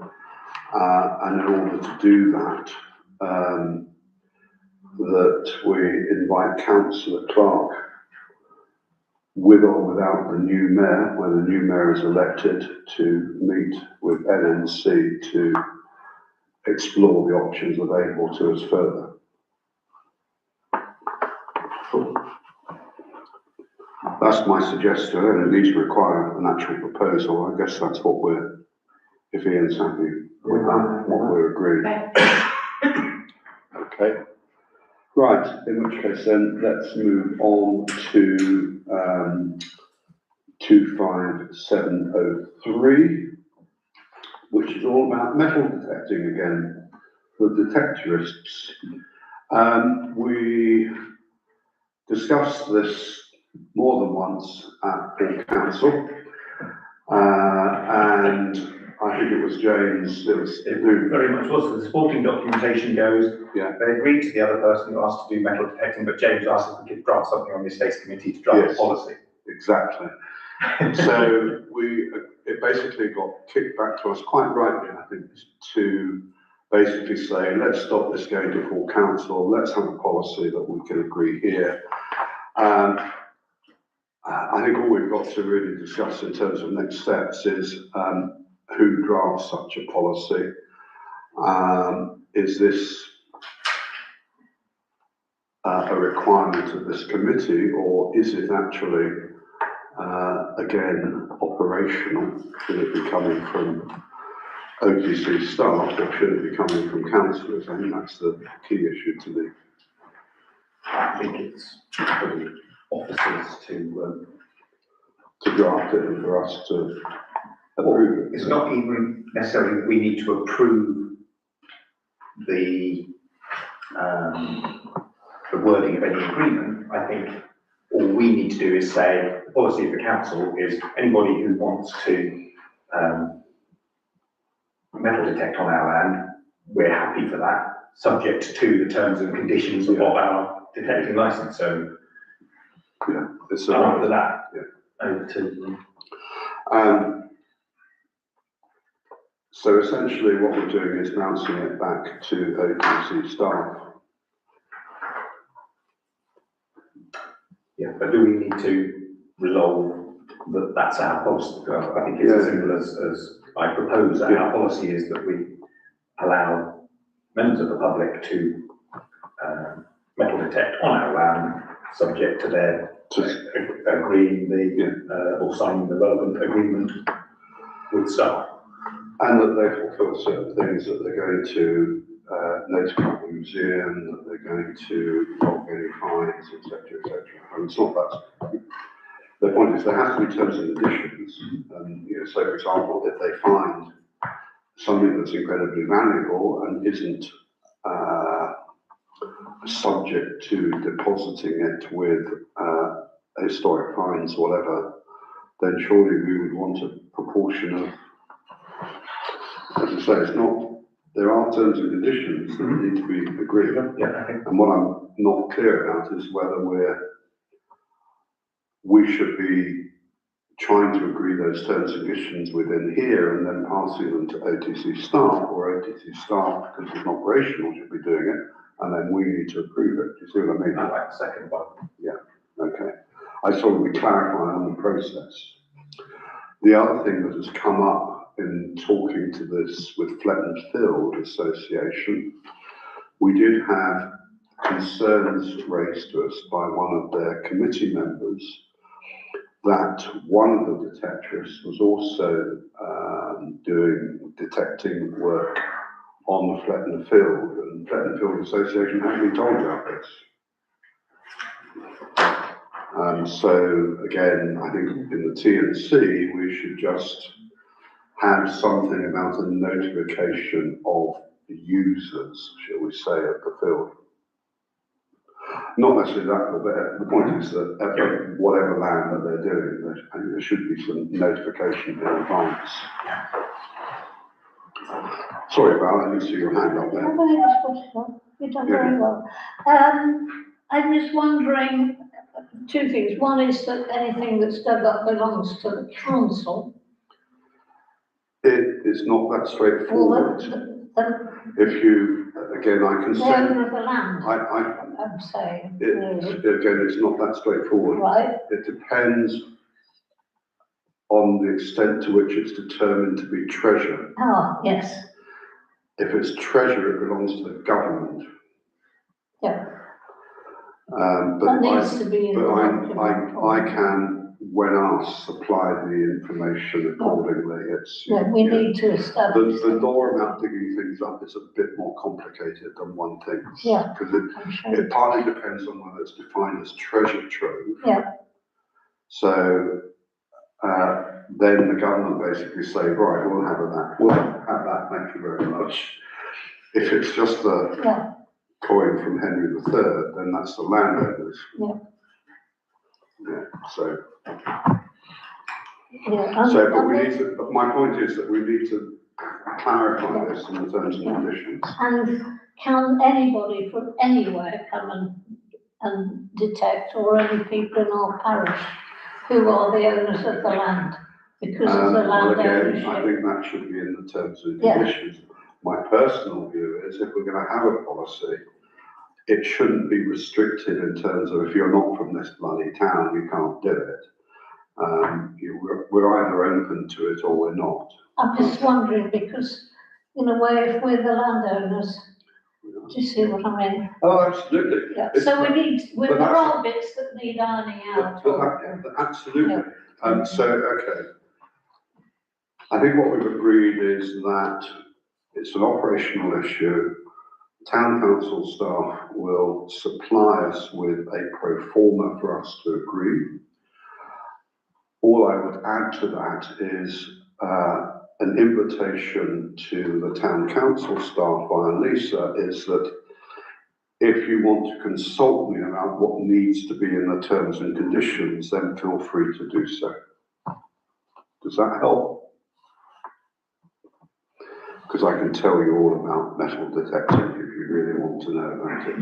B: and in order to do that, that we invite Councillor Clark, with or without the new mayor, when the new mayor is elected, to meet with NNC to explore the options available to us further. That's my suggestion, and it needs to require an actual proposal. I guess that's what if Ian's happy with that, what we're agreeing. Okay. Right, in which case then, let's move on to 25703, which is all about metal detecting again, for detectorists. We discussed this more than once at the council, and I think it was James,
C: It very much was. The supporting documentation goes,
B: yeah,
C: they agreed to the other person who asked to do metal detecting, but James asked if we could draft something on the estates committee to draft
B: Yes.
C: a policy.
B: exactly. So it basically got kicked back to us quite rightly, I think, to basically say, let's stop this going to full council, let's have a policy that we can agree here. I think all we've got to really discuss in terms of next steps is who drafts such a policy. Is this a requirement of this committee, or is it actually, again, operational? Should it be coming from OTC staff, or should it be coming from councillors? I think that's the key issue to me.
C: I think it's for the officers to
B: draft it and for us to approve it.
C: It's not even necessarily that we need to approve the wording of any agreement. I think all we need to do is say the policy of the council is anybody who wants to metal detect on our land, we're happy for that, subject to the terms and conditions of our detecting license, so
B: It's
C: after that,
B: Yeah.
C: over to.
B: So essentially what we're doing is bouncing it back to OTC staff.
C: Yeah, but do we need to resolve that that's our policy? I think it's as simple as I propose that our policy is that we allow members of the public to metal detect on our land, subject to their agreeing or signing the relevant agreement with staff.
B: And that they fulfil certain things, that they're going to notify the museum, that they're going to log any fines, etc., etc. And it's not that. The point is there has to be terms and conditions. And so, for example, if they find something that's incredibly valuable and isn't subject to depositing it with historic fines or whatever, then surely we would want a proportion of. As I say, it's not, there are terms and conditions that need to be agreed. And what I'm not clear about is whether we should be trying to agree those terms and conditions within here and then passing them to OTC staff, or OTC staff, because it's operational, should be doing it, and then we need to approve it. Do you see what I mean?
C: I like the second one.
B: Yeah, okay. I just want to be clarifying on the process. The other thing that has come up in talking to this with Fletton Field Association, we did have concerns raised to us by one of their committee members that one of the detectorists was also detecting work on the Fletton Field, and Fletton Field Association hadn't been told about this. So again, I think in the T&C we should just have something about a notification of the users, shall we say, of the field. Not necessarily that, but the point is that at whatever land that they're doing, there should be some notification in advance. Sorry, Val, I didn't see your hand up there.
G: You've done very well. I'm just wondering two things. One is that anything that's dug up belongs to the council.
B: It's not that straightforward. If you, again, I can
G: the
B: say.
G: The owner of the land,
B: I'm
G: saying.
B: Again, it's not that straightforward.
G: Right.
B: It depends on the extent to which it's determined to be treasure.
G: Oh, yes.
B: If it's treasure, it belongs to the government.
G: Yeah.
B: But
G: that needs to be in the document.
B: I can, when asked, supply the information accordingly. It's,
G: we need to establish.
B: The law about digging things up is a bit more complicated than one thinks.
G: Yeah.
B: Because it partly depends on whether it's defined as treasure trove.
G: Yeah.
B: So then the government basically say, right, we'll have that, thank you very much. If it's just a coin from Henry III, then that's the landowners.
G: Yeah.
B: Yeah, so.
G: Yeah,
B: But we need to, my point is that we need to clarify this in the terms and conditions.
G: And can anybody from anywhere come and detect, or any people in our parish who are the owners of the land? Because of the land ownership.
B: I think that should be in the terms and conditions. My personal view is if we're going to have a policy, it shouldn't be restricted in terms of if you're not from this bloody town, you can't do it. We're either open to it or we're not.
G: I'm just wondering because, in a way, if we're the landowners, do you see what I mean?
B: Oh, absolutely.
G: Yeah. So there are bits that need ironing out.
B: Absolutely. Okay. I think what we've agreed is that it's an operational issue. Town council staff will supply us with a pro forma for us to agree. All I would add to that is an invitation to the town council staff via Lisa is that if you want to consult me about what needs to be in the terms and conditions, then feel free to do so. Does that help? because I can tell you all about metal detecting if you really want to know about it.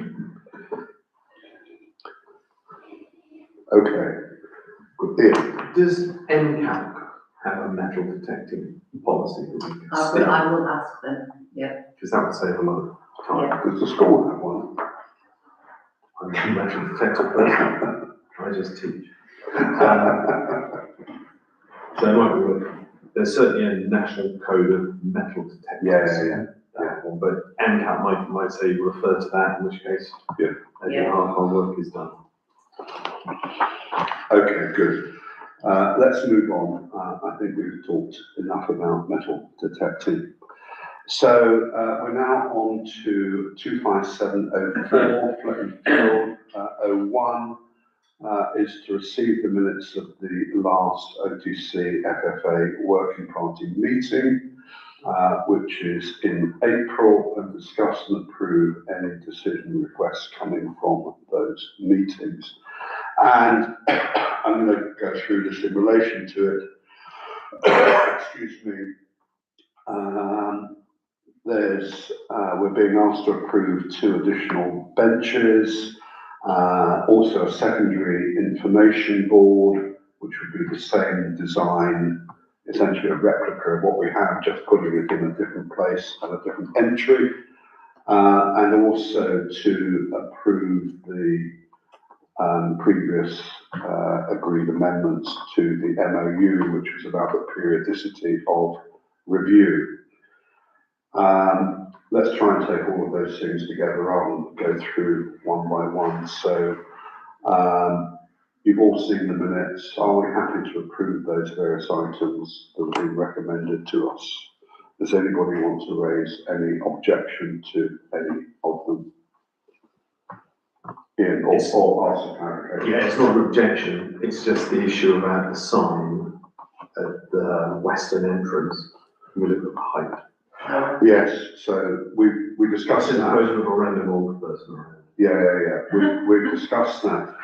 B: Okay, good. Ian.
F: Does NCAP have a metal detecting policy?
A: I will ask them, yeah.
F: Because that would save a lot of time.
B: Does the school have one?
F: I'm a metal detector person, I just teach. So it might be worth, there's certainly a national code of metal detectors.
B: Yeah.
F: That one, but NCAP might say refer to that, in which case, maybe hard work is done.
B: Okay, good. Let's move on. I think we've talked enough about metal detecting. So we're now on to 25704, Fletton Field 01, is to receive the minutes of the last OTC FFA working party meeting, which is in April, and discuss and approve any decision requests coming from those meetings. And I'm going to go through this in relation to it. Excuse me. We're being asked to approve 2 additional benches, also a secondary information board, which would be the same design, essentially a replica of what we have, just putting it in a different place and a different entry, and also to approve the previous agreed amendments to the MOU, which was about the periodicity of review. Let's try and take all of those things together rather than go through one by one. So you've all seen the minutes. Are we happy to approve those various items that have been recommended to us? Does anybody want to raise any objection to any of them? Ian, or ask for clarification?
F: Yeah, it's not an objection, it's just the issue about the sign at the western entrance. We look at the height.
B: Yes, so we discussed
F: That's in the
B: that.
F: proposal of a random old person.
B: Yeah. We've discussed that.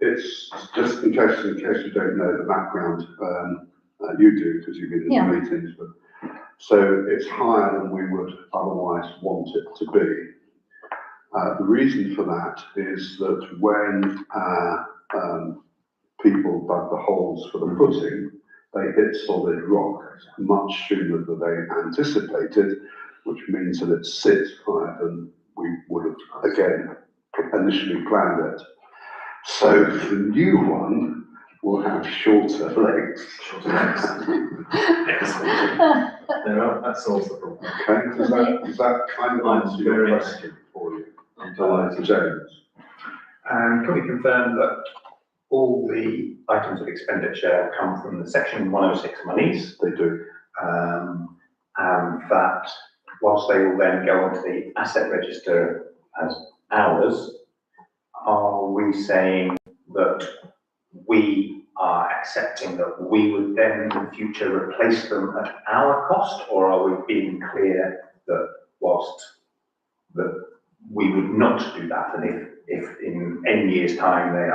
B: It's just in case you don't know the background, you do because you've been in the meetings, but so it's higher than we would otherwise want it to be. The reason for that is that when people dug the holes for the footing, they hit solid rock much sooner than they anticipated, which means that it sits higher than we would have, again, initially planned it. So the new one will have shorter legs.
F: Excellent. That solves the problem.
B: Okay, does that kind of answer your question for you? James?
C: Can we confirm that all the items of expenditure come from the Section 106 monies?
B: They do.
C: And that whilst they will then go onto the asset register as ours, are we saying that we are accepting that we would then in the future replace them at our cost, or are we being clear that whilst that we would not do that, and if in N years' time they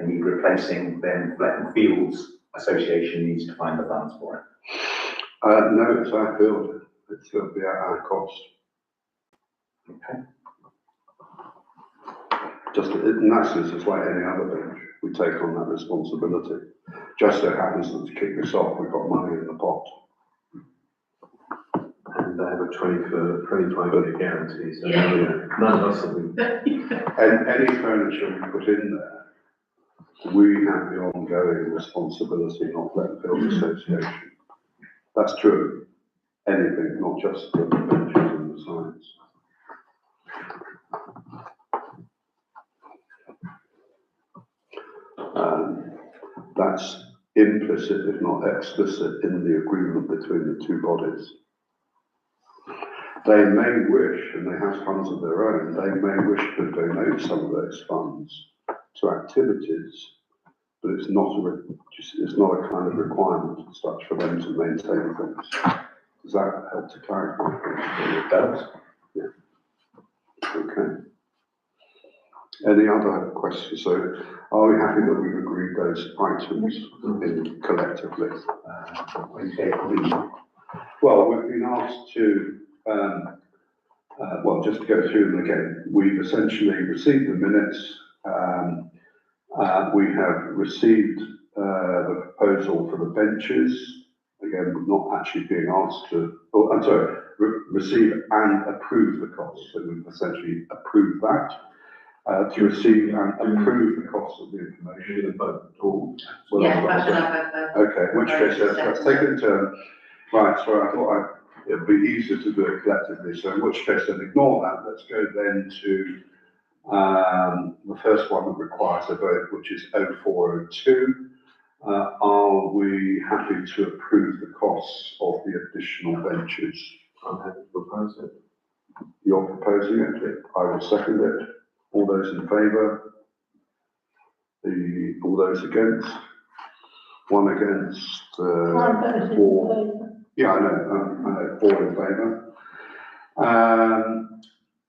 C: need replacing, then Fletton Fields Association needs to find the funds for it?
B: No, it's our field. It'll be at our cost.
C: Okay.
B: Just in that sense, it's like any other bench. We take on that responsibility. Just so happens that to kick this off, we've got money in the pot.
F: And they have a 25-year guarantee, so none of us will be.
B: And any furniture we put in there, we have the ongoing responsibility, not Fletton Field Association. That's true. Anything, not just the benches and the signs. That's implicit, if not explicit, in the agreement between the two bodies. They may wish, and they have funds of their own, they may wish to donate some of those funds to activities, but it's not a kind of requirement as such for them to maintain things. Does that help to clarify?
C: It does.
B: Yeah. Okay. Any other questions? So are we happy that we've agreed those items in collectively?
C: When you say agree,
B: Well, we've been asked to, well, just to go through them again, we've essentially received the minutes. We have received the proposal for the benches. Again, we're not actually being asked to, oh, I'm sorry, receive and approve the costs. So we've essentially approved that. To receive and approve the cost of the information and vote at all. Well,
A: Yeah,
B: that's
A: but
B: what I said. Okay, in which case, let's take it in turn. Right, sorry, I thought it'd be easier to do it collectively, so in which case then ignore that. Let's go then to the first one that requires a vote, which is 0402. Are we happy to approve the costs of the additional benches?
F: I'm happy to propose it.
B: You're proposing it, I will second it. All those in favour? All those against? One against,
G: I voted in
B: four.
G: favour.
B: Yeah, I know, 4 in favour.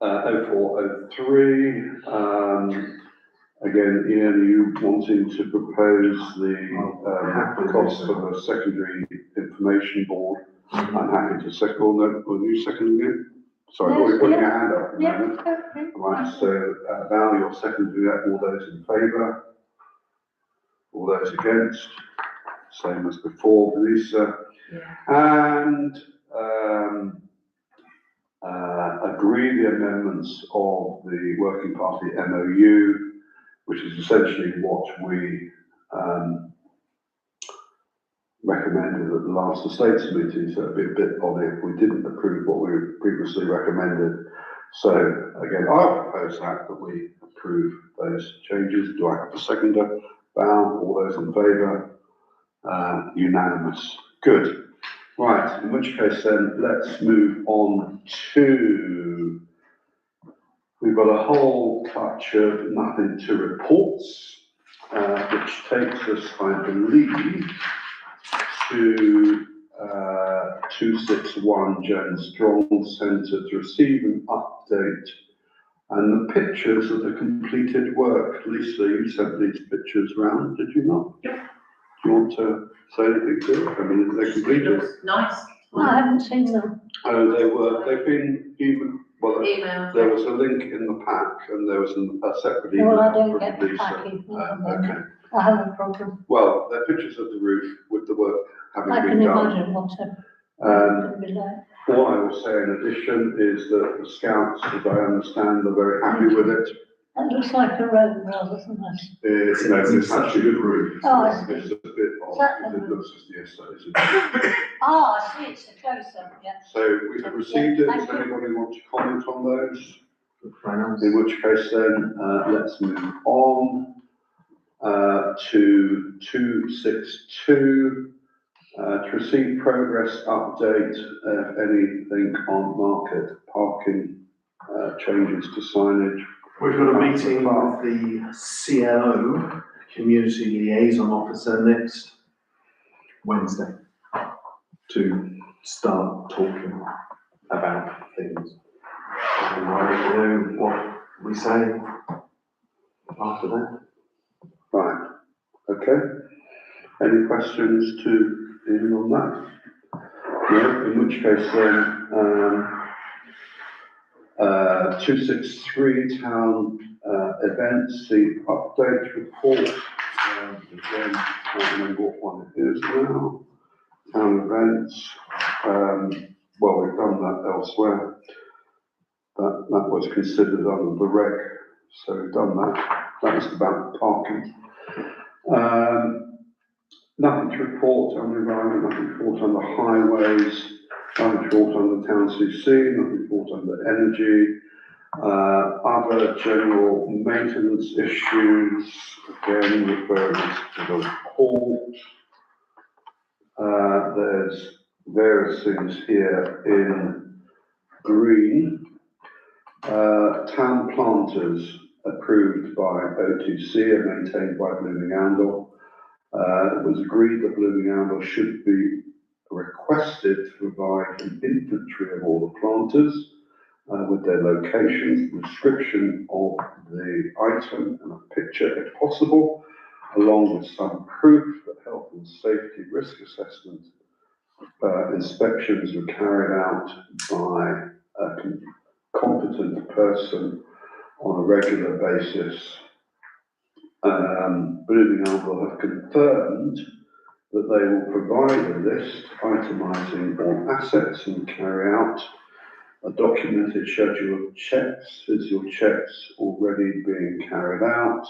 B: 0403, again, Ian, you wanting to propose the cost for the secondary information board? I'm happy to second, will you second again? Sorry,
G: Yes,
B: you're putting
G: yeah.
B: your hand up at the
G: Yeah,
B: moment.
G: okay.
B: Right, so Val, you're seconding that, all those in favour? All those against? Same as before, Lisa. And agree the amendments of the Working Party MOU, which is essentially what we recommended at the last estates meeting, so it'd be a bit odd if we didn't approve what we previously recommended. So again, I'll propose that we approve those changes. Do I have a seconder? Val, all those in favour? Unanimous. Good. Right, in which case then let's move on to, we've got a whole clutch of nothing to reports, which takes us, I believe, to 261 Jones Strong Centre to receive an update and the pictures of the completed work. Lisa, you sent these pictures round, did you not?
A: Yep.
B: Do you want to say anything to it? I mean, they're
A: It
B: completed.
A: looks nice.
G: I haven't seen them.
B: Oh, they've been even, well,
A: Email.
B: there was a link in the pack and there was a separate email.
G: Well, I don't
B: from
G: get the
B: Lisa.
G: package.
B: Okay,
G: I have a problem.
B: well, they're pictures of the roof with the work having
G: I
B: been
G: can
B: done.
G: imagine what it
B: Um,
G: could be like.
B: All I will say in addition is that the scouts, as I understand, are very happy with it.
G: That looks like a road rather than this.
B: It's actually a good roof.
G: Oh, I see.
B: It's a bit odd,
G: Exactly.
B: it looks as the estate.
G: Oh, I see, it's a close-up, yeah.
B: So we have received it, does
G: Thank you.
B: anybody want to comment on those?
F: Finance.
B: In which case then, let's move on to 262, to receive progress update, if anything on market parking, changes to signage.
F: We've got a meeting with the CLO, Community Liaison Officer, next Wednesday to start talking about things. And I don't know what we say after that.
B: Right, okay. Any questions to Ian on that? No, in which case then, 263 town events, the update report. Again, I don't remember what one it is now. Town events, well, we've done that elsewhere. That was considered under the rec, so we've done that. That was about parking. Nothing to report on the environment, nothing to report on the highways, nothing to report on the town CC, nothing to report on the energy. Other general maintenance issues, again, referring to the report. There's various things here in green. Town planters approved by OTC and maintained by Blooming Oundle. It was agreed that Blooming Oundle should be requested to provide an inventory of all the planters with their locations, description of the item and a picture if possible, along with some proof that health and safety risk assessment inspections were carried out by a competent person on a regular basis. Blooming Armble have confirmed that they will provide a list itemising all assets and carry out a documented schedule of checks. Is your checks already being carried out,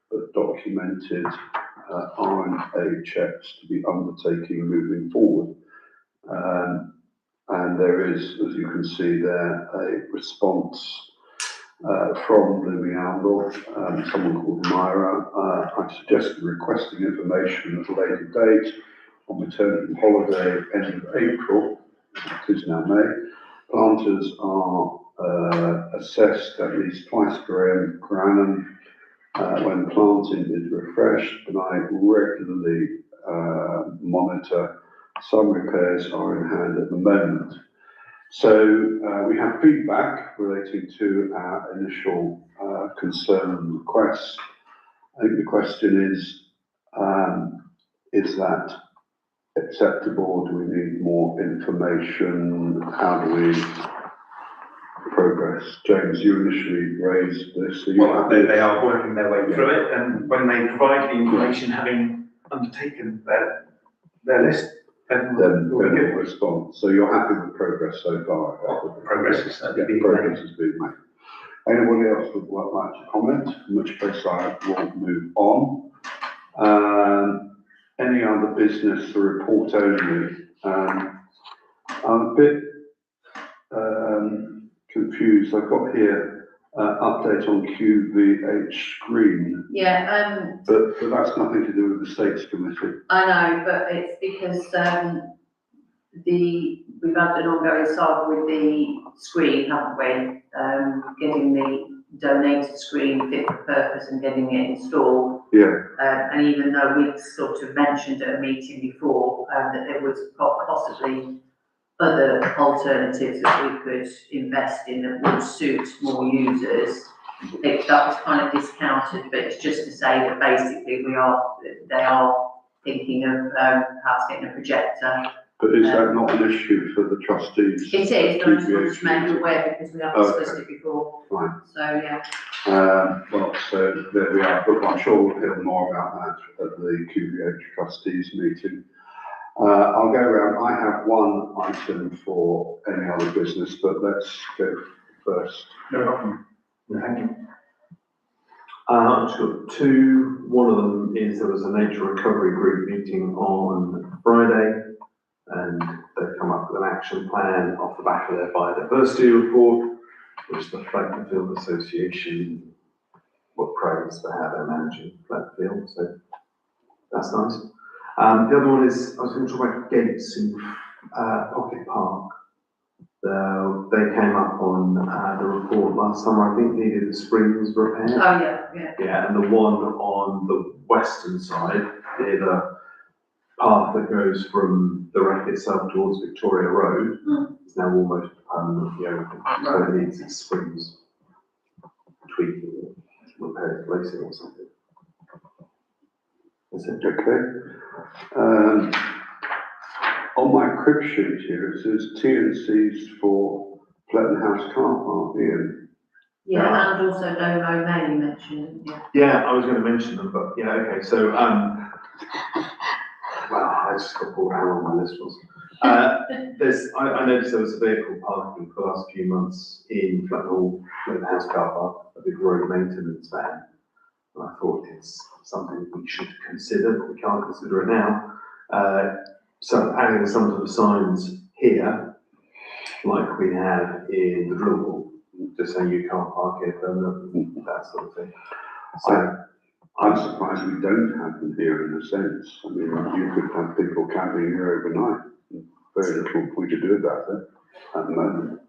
B: but documented R&A checks to be undertaking moving forward? And there is, as you can see there, a response from Blooming Armble, someone called Myra. I suggested requesting information at a later date on maternity holiday end of April, it is now May. Planters are assessed at least twice per annum when planting is refreshed, and I regularly monitor. Some repairs are in hand at the moment. So we have feedback relating to our initial concern and requests. I think the question is that acceptable? Do we need more information? How do we progress? James, you initially raised this.
C: Well, they are working their way through it, and when they provide the information, having undertaken their list, then
B: we'll get a response. So you're happy with progress so far?
C: Well, progress is certainly
B: progress has been made. Anybody else would like to comment? In which case I will move on. Any other business to report only? I'm a bit confused. I've got here update on QVH screen.
A: Yeah,
B: but that's nothing to do with the States Committee.
A: I know, but it's because we've had an ongoing saga with the screen, haven't we? Getting the donated screen fit for purpose and getting it installed.
B: Yeah.
A: And even though we sort of mentioned at a meeting before that there was possibly other alternatives that we could invest in that would suit more users, that was kind of discounted, but it's just to say that basically they are thinking of perhaps getting a projector.
B: But is that not an issue for the trustees?
A: It is, but I just wanted to make you aware because we haven't discussed it before.
B: Right.
A: So, yeah.
B: Well, so there we are, but I'm sure we'll hear more about that at the QVH trustees meeting. I'll go around. I have one item for any other business, but let's go first.
C: No problem. Thank you.
F: I've just got two. One of them is there was a nature recovery group meeting on Friday, and they've come up with an action plan off the back of their biodiversity report, which the Flattenfield Association were praised for how they're managing Flattenfield, so that's nice. The other one is, I was going to talk about gates in Pocket Park. They came up on the report last summer, I think needed the springs repaired.
A: Oh, yeah, yeah.
F: Yeah, and the one on the western side, near the path that goes from the wreck itself towards Victoria Road, is now almost permanently open. So it needs its springs tweaking, repaired, placing or something. That's it.
B: Okay. On my crib sheet here, it says T&Cs for Fletton House car park, Ian.
A: Yeah, and also Domo May you mentioned, yeah.
F: Yeah, I was going to mention them, but yeah, okay. So, well, I just got bored how long my list was. I noticed there was a vehicle parking for the last few months in Fletton House car park, a big road maintenance van. And I thought it's something we should consider, but we can't consider it now. So adding some of the signs here, like we have in the drill hall, just saying you can't park here permanently, that sort of thing. So
B: I'm surprised we don't have them here in a sense. I mean, you could have people camping here overnight. Very little we could do about it at the moment.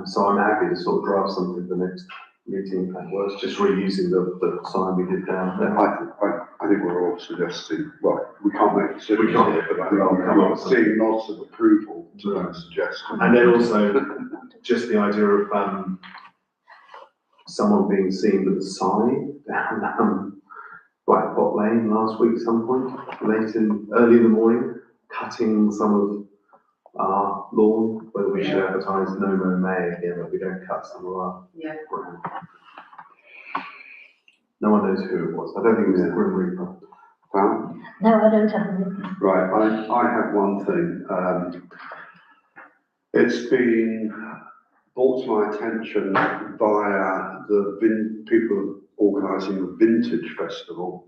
F: so I'm happy to sort of draft something for the next meeting, if that works, just reusing the sign we did down there.
B: I think we're all suggesting, well, we can't make decisions
F: We can't,
B: here, but I
F: we
B: think
F: can't come up
B: we're
F: with something.
B: seeing lots of approval to that suggestion.
F: And then also, just the idea of someone being seen with a sign down Black Pot Lane last week at some point, early in the morning, cutting some of our lawn, whether we should advertise no mow May again, that we don't cut some of our
A: Yeah.
F: ground. No one knows who it was. I don't think it was the Grim Reaper.
B: Val?
G: No, I don't have anything.
B: Right, I have one thing. It's been brought to my attention via the people organising the Vintage Festival,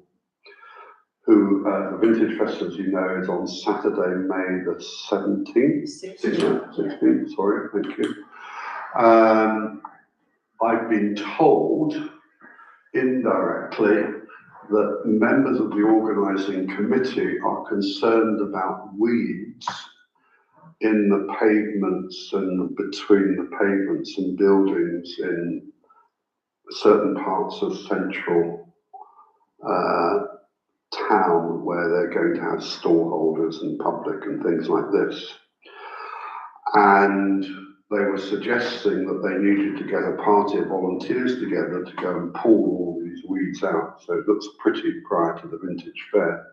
B: who, the Vintage Festival, as you know, is on Saturday, May the 17th. 16th, sorry, thank you. I've been told indirectly that members of the organising committee are concerned about weeds in the pavements and between the pavements and buildings in certain parts of central town where they're going to have store holders and public and things like this. And they were suggesting that they needed to get a party of volunteers together to go and pull all these weeds out. So it looks pretty prior to the Vintage Fair.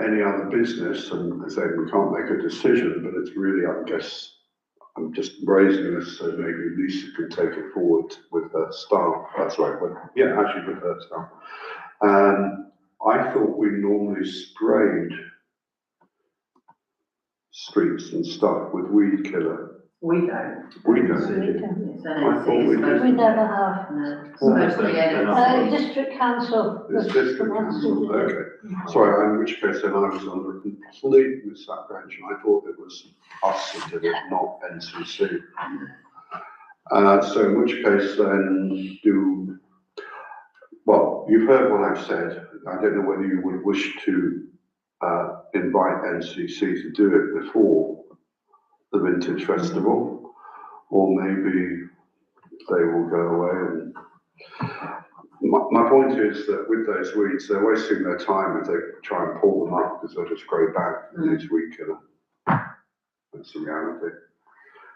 B: Any other business, and I say we can't make a decision, but it's really, I guess, I'm just raising this so maybe Lisa can take it forward with her staff. That's right, actually with her staff. I thought we normally sprayed streets and stuff with weed killer.
A: We don't.
B: We don't.
A: It's
B: I thought we did.
G: We never have.
A: No, it's mostly
G: District council.
B: It's district council, okay. Sorry, in which case then I was under a complete misapprehension. I thought it was us that did it, not NCC. So in which case then well, you've heard what I've said. I don't know whether you would wish to invite NCC to do it before the Vintage Festival, or maybe they will go away. And my point is that with those weeds, they're wasting their time if they try and pull them up because they'll just grow back and it's weed killer. That's the reality.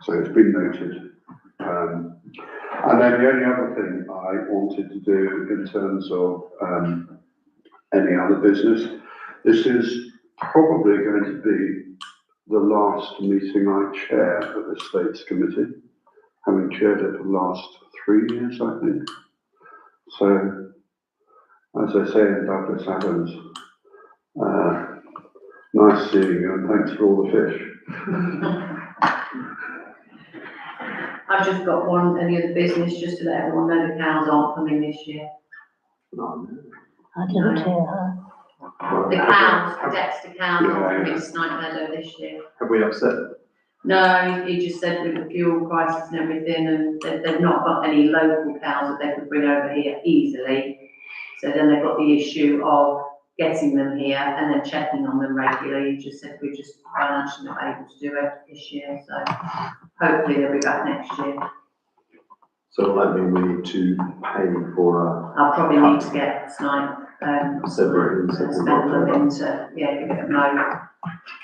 B: So it's been noted. And then the only other thing I wanted to do in terms of any other business, this is probably going to be the last meeting I chair of the Estates Committee, having chaired it for the last 3 years, I think. So, as I say in Douglas Adams, nice seeing you and thanks for all the fish.
A: I've just got any other business, just to let everyone know the cows aren't coming this year.
G: I didn't hear her.
A: The cows, the Dexter cows
B: Yeah,
A: aren't coming
B: yeah.
A: to Snipe Meadow this year.
F: Have we upset them?
A: No, he just said with the fuel prices and everything, and they've not got any local cows that they could bring over here easily. So then they've got the issue of getting them here and then checking on them regularly. He just said we're just financially not able to do it this year, so hopefully they'll be back next year.
F: So will that mean we need to pay for
A: I'll probably need to get Snipe,
F: Separate
A: spend them into, give it a mow.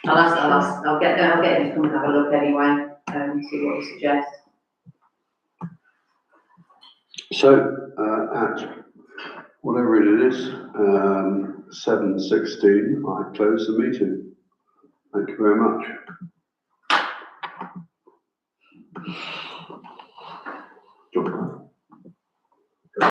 A: I'll get him to come and have a look anyway, see what he suggests.
B: So, at whatever it is, 7:16, I close the meeting. Thank you very much.